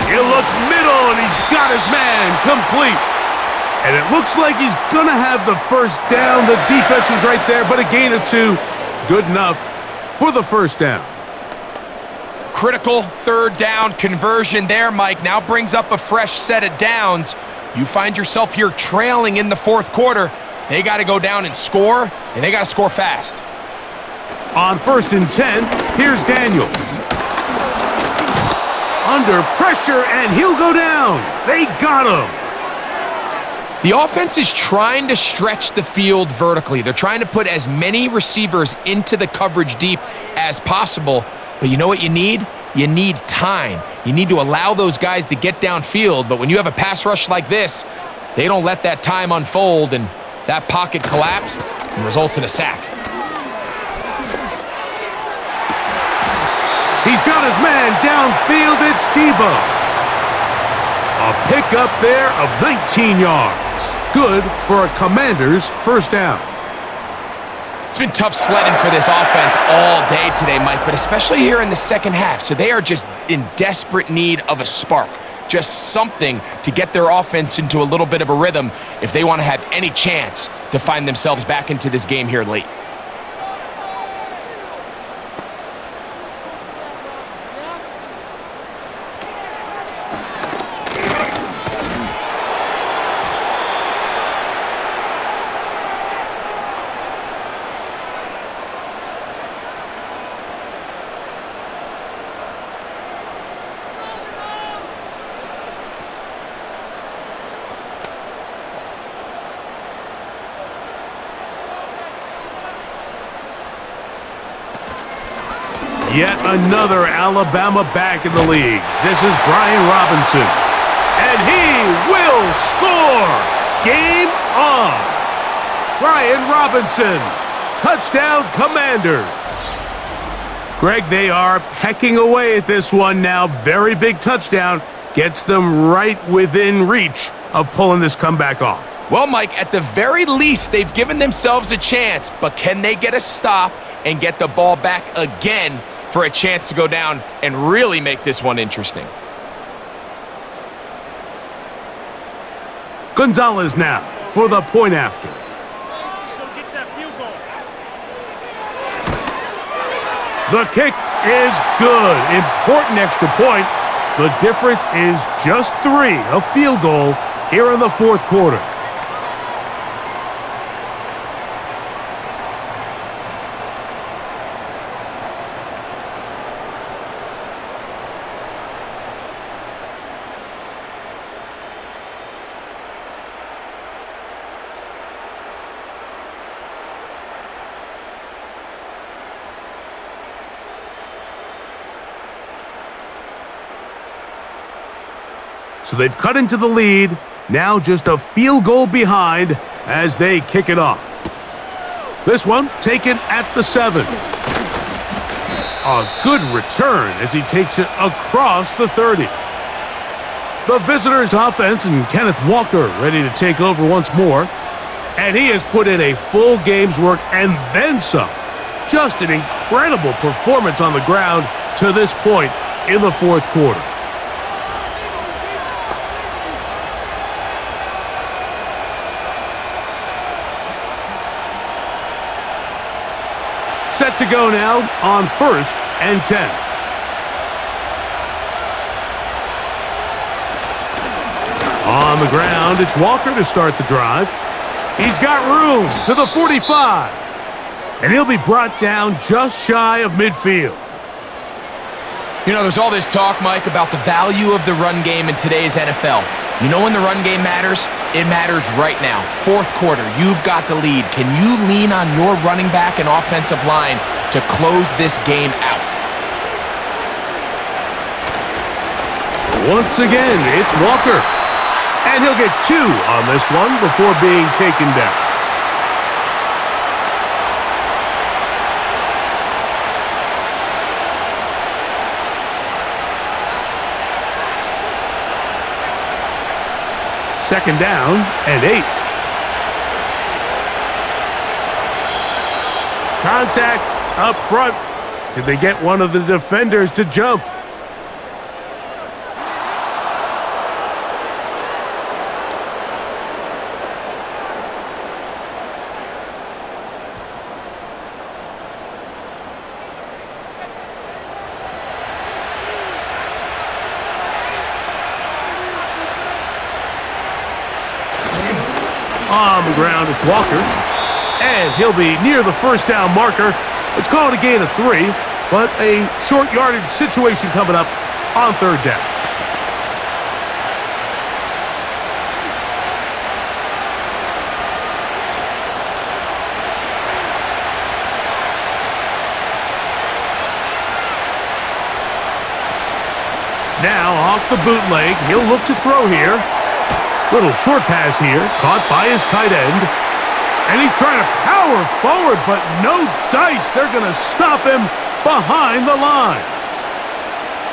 He'll look middle, and he's got his man complete. And it looks like he's going to have the first down. The defense was right there, but a gain of 2. Good enough for the first down. Critical third down conversion there, Mike. Now brings up a fresh set of downs. You find yourself here trailing in the fourth quarter. They got to go down and score, and they got to score fast. On 1st and 10, here's Daniels. Under pressure, and he'll go down. They got him. The offense is trying to stretch the field vertically. They're trying to put as many receivers into the coverage deep as possible. But you know what you need? You need time. You need to allow those guys to get downfield. But when you have a pass rush like this, they don't let that time unfold, and that pocket collapsed and results in a sack. He's got his man downfield. It's Debo. A pickup there of 19 yards. Good for a Commander's first down. It's been tough sledding for this offense all day today, Mike, but especially here in the second half. So they are just in desperate need of a spark, just something to get their offense into a little bit of a rhythm if they want to have any chance to find themselves back into this game here late. Yet another Alabama back in the league. This is Brian Robinson. And he will score! Game on! Brian Robinson. Touchdown Commanders. Greg, they are pecking away at this one now. Very big touchdown. Gets them right within reach of pulling this comeback off. Well, Mike, at the very least, they've given themselves a chance, but can they get a stop and get the ball back again for a chance to go down and really make this one interesting? Gonzalez now for the point after. The kick is good. Important extra point. The difference is just 3, a field goal here in the fourth quarter. So they've cut into the lead, now just a field goal behind as they kick it off. This one taken at the 7. A good return as he takes it across the 30. The visitors' offense and Kenneth Walker ready to take over once more. And he has put in a full game's work and then some. Just an incredible performance on the ground to this point in the fourth quarter. Set to go now on 1st and 10. On the ground, it's Walker to start the drive. He's got room to the 45. And he'll be brought down just shy of midfield. You know, there's all this talk, Mike, about the value of the run game in today's NFL. You know when the run game matters? It matters right now. Fourth quarter, you've got the lead. Can you lean on your running back and offensive line to close this game out? Once again, it's Walker. And he'll get 2 on this one before being taken down. Second down and 8. Contact up front. Did they get one of the defenders to jump? On the ground, it's Walker. And he'll be near the first down marker. It's called a gain of 3, but a short yardage situation coming up on third down. Now off the bootleg, he'll look to throw here. Little short pass here, caught by his tight end. And he's trying to power forward, but no dice. They're going to stop him behind the line.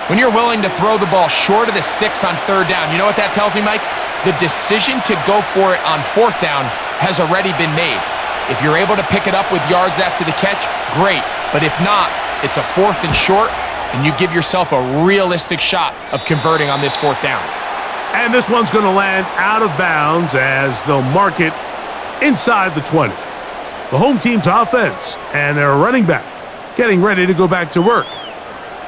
When you're willing to throw the ball short of the sticks on third down, you know what that tells me, Mike? The decision to go for it on fourth down has already been made. If you're able to pick it up with yards after the catch, great. But if not, it's a 4th and short, and you give yourself a realistic shot of converting on this fourth down. And this one's going to land out of bounds as they'll mark it inside the 20. The home team's offense and their running back getting ready to go back to work.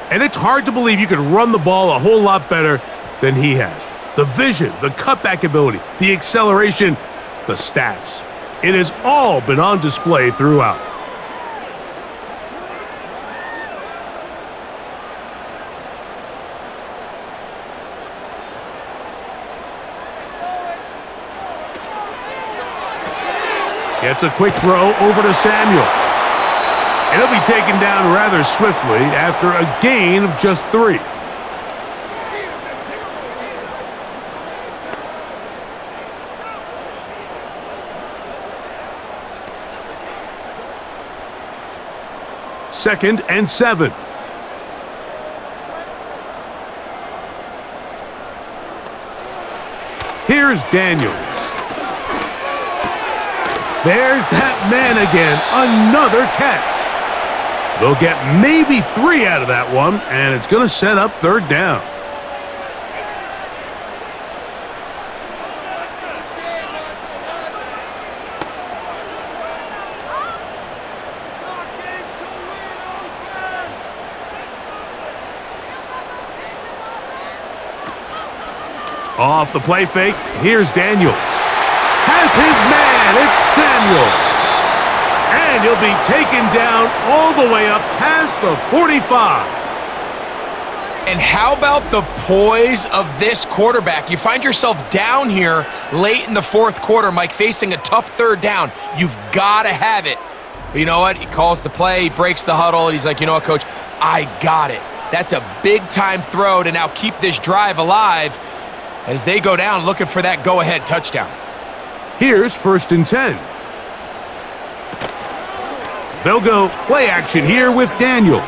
And it's hard to believe you could run the ball a whole lot better than he has. The vision, the cutback ability, the acceleration, the stats. It has all been on display throughout. Gets a quick throw over to Samuel. And he'll be taken down rather swiftly after a gain of just 3. Second and 7. Here's Daniels. There's that man again, another catch. They'll get maybe 3 out of that one, and it's going to set up third down. Off the play fake, here's Daniels. Has his man, it's Samuel. And he'll be taken down all the way up past the 45. And how about the poise of this quarterback? You find yourself down here late in the fourth quarter, Mike, facing a tough third down. You've got to have it. But you know what? He calls the play, he breaks the huddle, and he's like, you know what, Coach? I got it. That's a big-time throw to now keep this drive alive as they go down looking for that go-ahead touchdown. Here's 1st and 10. They'll go play action here with Daniels.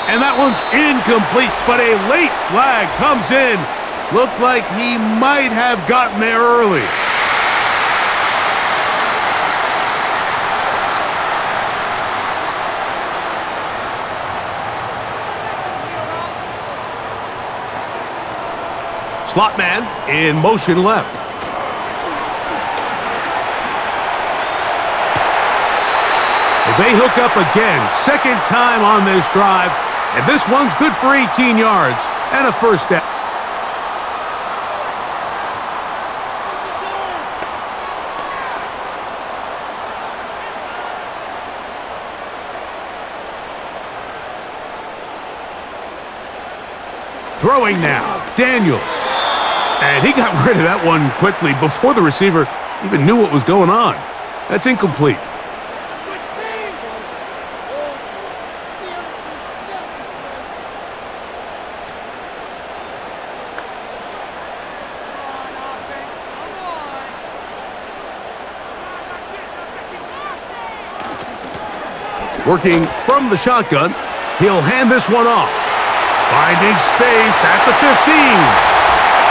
And that one's incomplete, but a late flag comes in. Looked like he might have gotten there early. Slot man in motion left. They hook up again, second time on this drive, and this one's good for 18 yards and a first down. Throwing now, Daniels. And he got rid of that one quickly before the receiver even knew what was going on. That's incomplete. Working from the shotgun, he'll hand this one off. Finding space at the 15.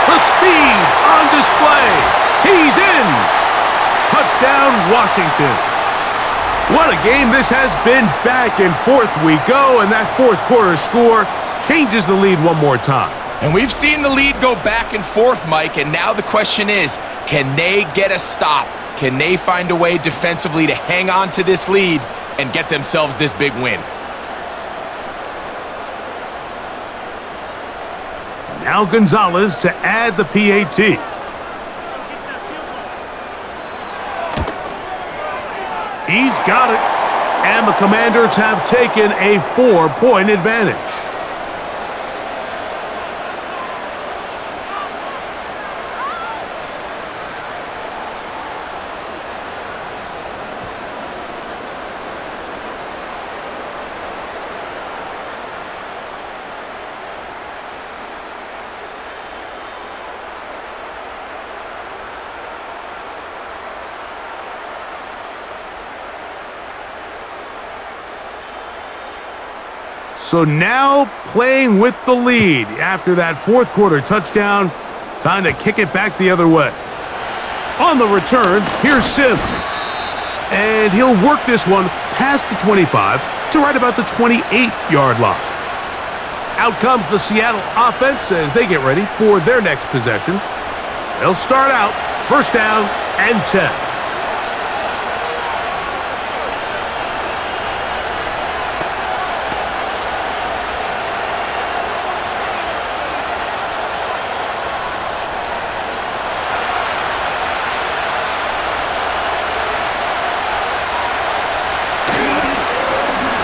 The speed on display. He's in. Touchdown, Washington. What a game this has been. Back and forth we go, and that fourth quarter score changes the lead one more time. And we've seen the lead go back and forth, Mike, and now the question is, can they get a stop? Can they find a way defensively to hang on to this lead and get themselves this big win? Now Gonzalez to add the PAT. He's got it. And the Commanders have taken a 4-point advantage. So now playing with the lead after that fourth quarter touchdown. Time to kick it back the other way. On the return, here's Sims. And he'll work this one past the 25 to right about the 28-yard line. Out comes the Seattle offense as they get ready for their next possession. They'll start out first down and 10.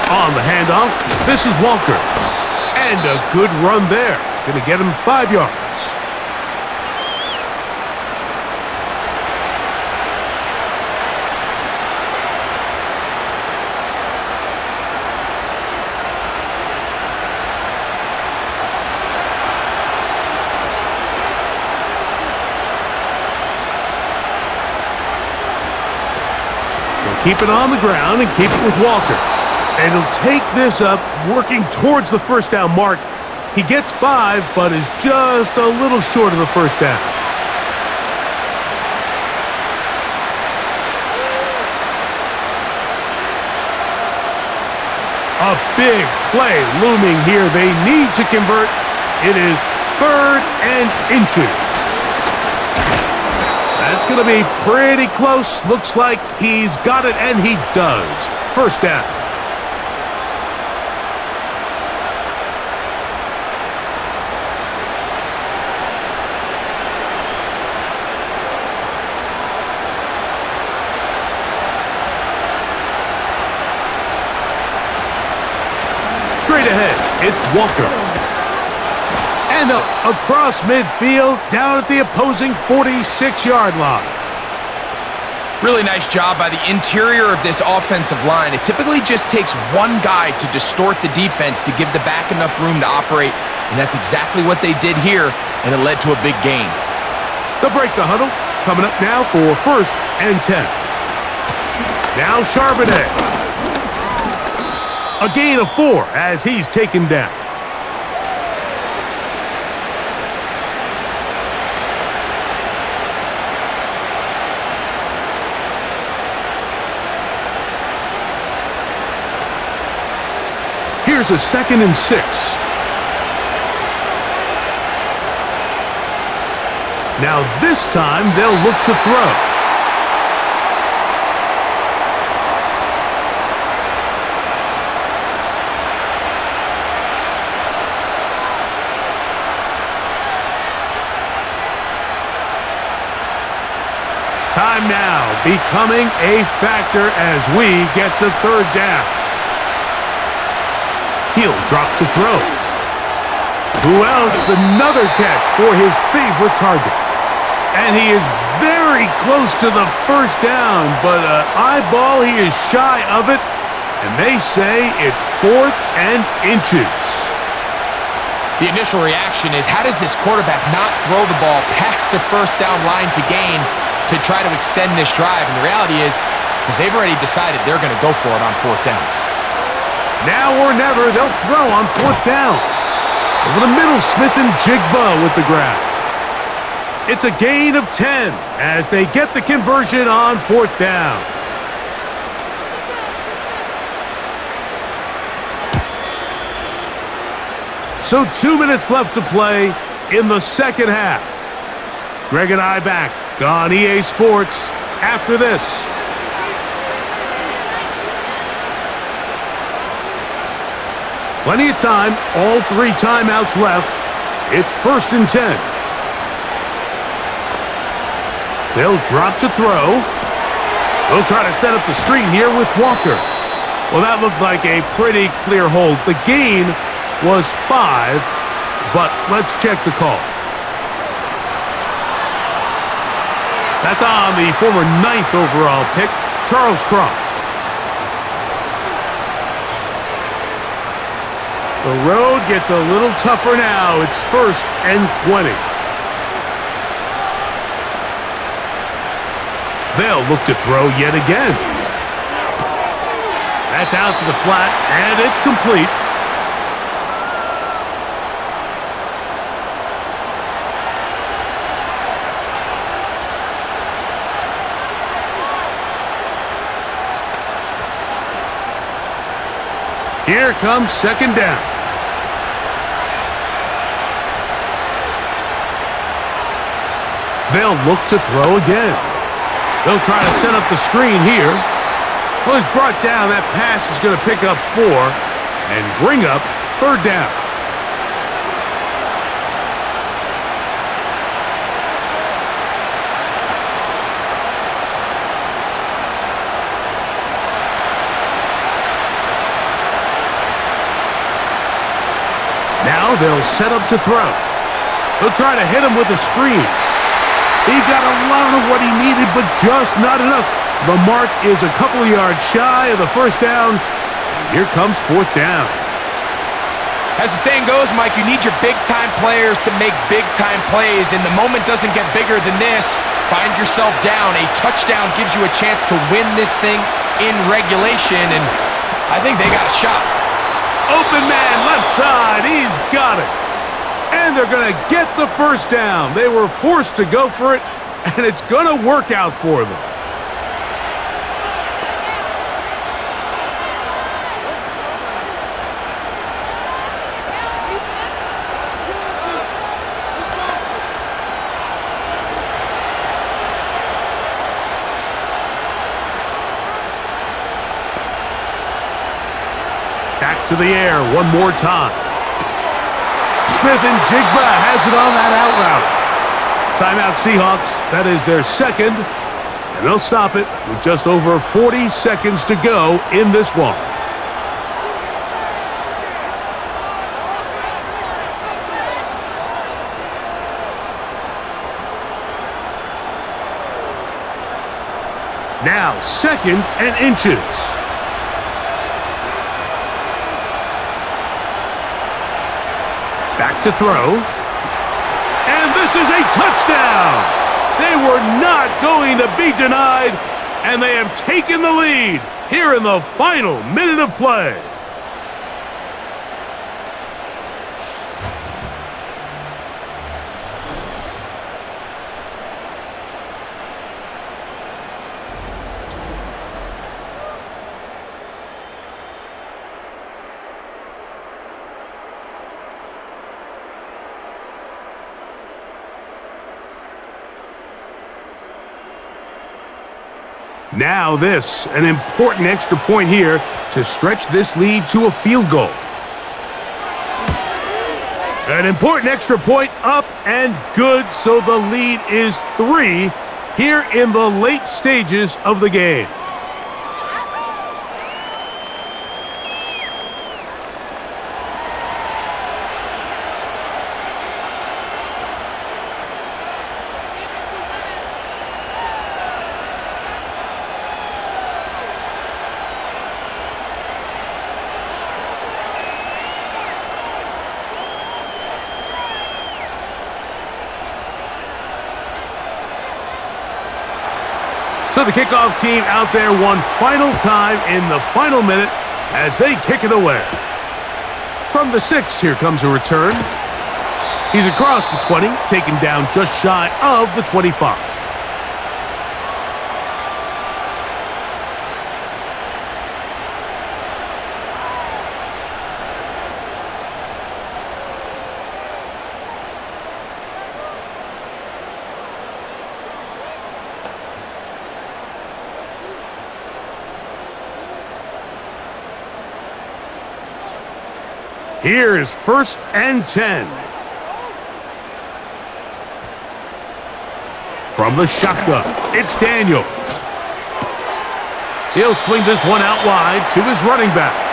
On the handoff, this is Walker. And a good run there. Going to get him 5 yards. They'll keep it on the ground and keep it with Walker. And he'll take this up, working towards the first down mark. He gets 5, but is just a little short of the first down. A big play looming here. They need to convert. It is 3rd and inches. That's going to be pretty close. Looks like he's got it, and he does. First down. Straight ahead, it's Walker. And across midfield, down at the opposing 46-yard line. Really nice job by the interior of this offensive line. It typically just takes one guy to distort the defense to give the back enough room to operate, and that's exactly what they did here, and it led to a big gain. They'll break the huddle. Coming up now for first and 10. Now Charbonnet. A gain of 4 as he's taken down. Here's a 2nd and 6. Now this time they'll look to throw. Time now becoming a factor as we get to 3rd down. He'll drop to throw. Who else? Another catch for his favorite target. And he is very close to the first down, but eyeball, he is shy of it. And they say it's 4th and inches. The initial reaction is, how does this quarterback not throw the ball past the first down line to gain to try to extend this drive? And the reality is, because they've already decided they're going to go for it on 4th down. Now or never, they'll throw on 4th down. Over the middle, Smith and Jigba with the grab. It's a gain of 10 as they get the conversion on 4th down. So 2 minutes left to play in the second half. Greg and I back on EA Sports after this. Plenty of time, all 3 timeouts left. It's 1st and 10. They'll drop to throw. They'll try to set up the screen here with Walker. Well, that looked like a pretty clear hold. The gain was 5, but let's check the call. That's on the former 9th overall pick, Charles Cross. The road gets a little tougher now. It's 1st and 20. They'll look to throw yet again. That's out to the flat, and it's complete. Here comes 2nd down. They'll look to throw again. They'll try to set up the screen here. Well, it's brought down. That pass is going to pick up 4 and bring up 3rd down. Now they'll set up to throw. They'll try to hit him with a screen. He got a lot of what he needed, but just not enough. The mark is a couple of yards shy of the 1st down. And here comes 4th down. As the saying goes, Mike, you need your big-time players to make big-time plays, and the moment doesn't get bigger than this. Find yourself down. A touchdown gives you a chance to win this thing in regulation, and I think they got a shot. Open man, left side. He's got it. And they're going to get the 1st down. They were forced to go for it, and it's going to work out for them. Back to the air one more time. Smith and Jigba has it on that out route. Timeout Seahawks. That is their 2nd. And they'll stop it with just over 40 seconds to go in this one. Now 2nd and inches. Back to throw. And this is a touchdown. They were not going to be denied, and they have taken the lead here in the final minute of play. Now this, an important extra point here to stretch this lead to a field goal. An important extra point up and good, so the lead is 3 here in the late stages of the game. So the kickoff team out there one final time in the final minute as they kick it away. From the 6, here comes a return. He's across the 20, taken down just shy of the 25. Here is 1st and 10. From the shotgun, it's Daniels. He'll swing this one out wide to his running back.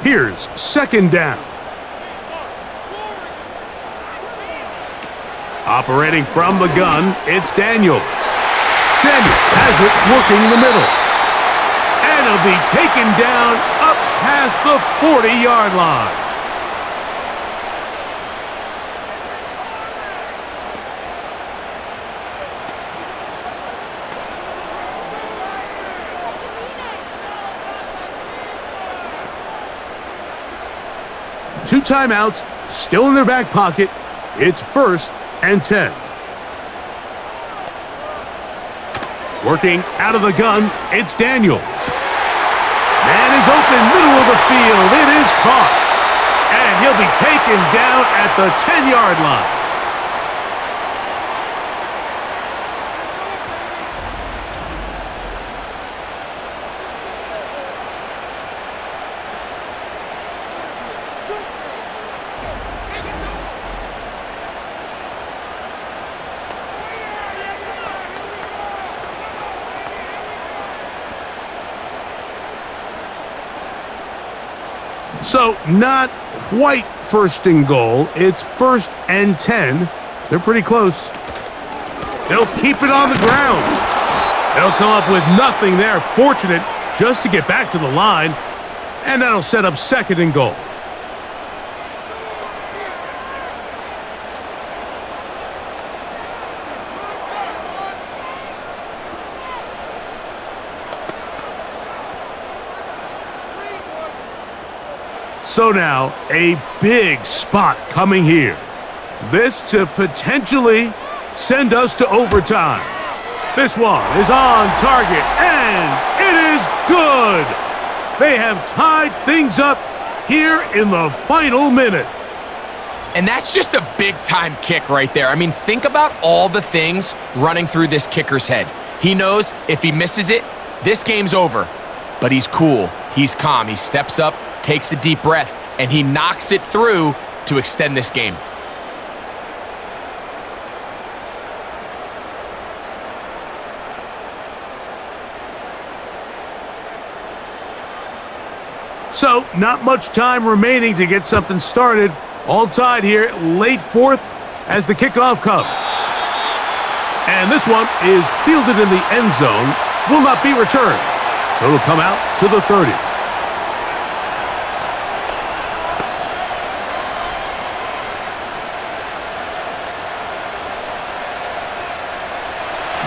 Here's second down. Operating from the gun, it's Daniels. Samuel has it working the middle. And he'll be taken down up past the 40-yard line. Two timeouts, still in their back pocket. It's 1st and 10. Working out of the gun, it's Daniels. Man is open, middle of the field. It is caught. And he'll be taken down at the 10-yard line. So, not quite 1st and goal. It's 1st and 10. They're pretty close. They'll keep it on the ground. They'll come up with nothing there. Fortunate just to get back to the line. And that'll set up 2nd and goal. So now, a big spot coming here. This to potentially send us to overtime. This one is on target, and it is good. They have tied things up here in the final minute. And that's just a big-time kick right there. I mean, think about all the things running through this kicker's head. He knows if he misses it, this game's over. But he's cool. He's calm. He steps up, takes a deep breath, and he knocks it through to extend this game. So, not much time remaining to get something started. All tied here, late 4th as the kickoff comes. And this one is fielded in the end zone, will not be returned. So it'll come out to the 30.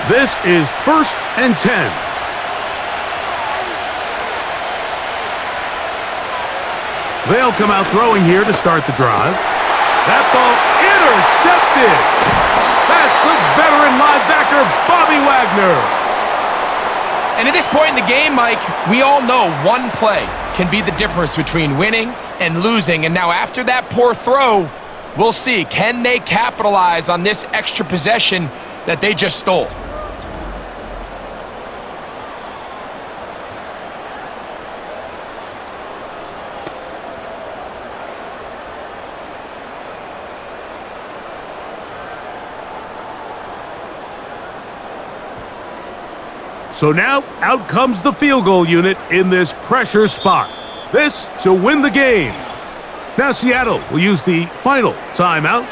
This is 1st and 10. They'll come out throwing here to start the drive. That ball intercepted. That's the veteran linebacker, Bobby Wagner. And at this point in the game, Mike, we all know one play can be the difference between winning and losing. And now after that poor throw, we'll see, can they capitalize on this extra possession that they just stole? So now, out comes the field goal unit in this pressure spot. This to win the game. Now Seattle will use the final timeout.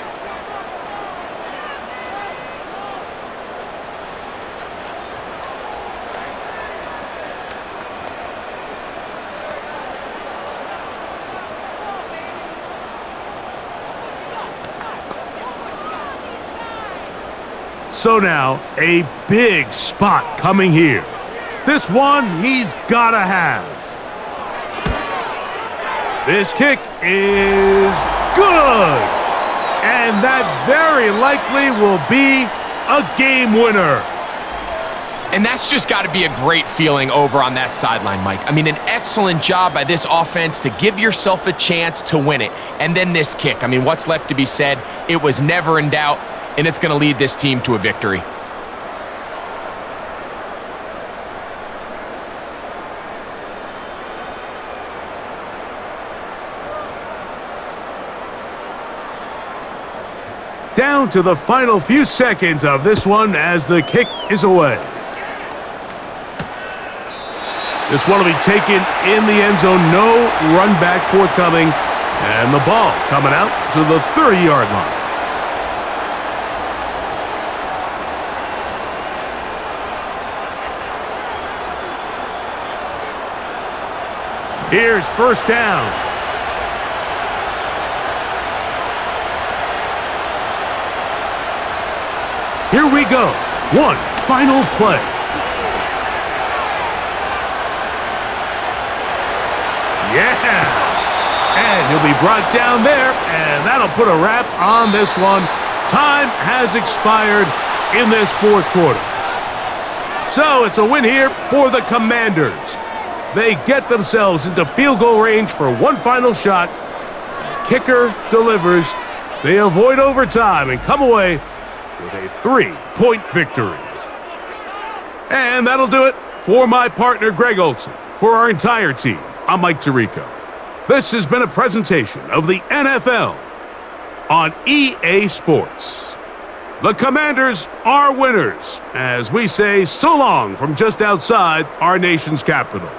So now, a big spot coming here. This one he's gotta have. This kick is good. And that very likely will be a game winner. And that's just got to be a great feeling over on that sideline, Mike. I mean, an excellent job by this offense to give yourself a chance to win it. And then this kick. I mean, what's left to be said? It was never in doubt. and it's going to lead this team to a victory. Down to the final few seconds of this one as the kick is away. This one will be taken in the end zone. No run back forthcoming. And the ball coming out to the 30-yard line. Here's first down. Here we go. One final play. Yeah! And he'll be brought down there, and that'll put a wrap on this one. Time has expired in this fourth quarter. So it's a win here for the Commanders. They get themselves into field goal range for one final shot. The kicker delivers. They avoid overtime and come away with a 3-point victory. And that'll do it for my partner, Greg Olson. For our entire team, I'm Mike Tirico. This has been a presentation of the NFL on EA Sports. The Commanders are winners, as we say so long from just outside our nation's capital.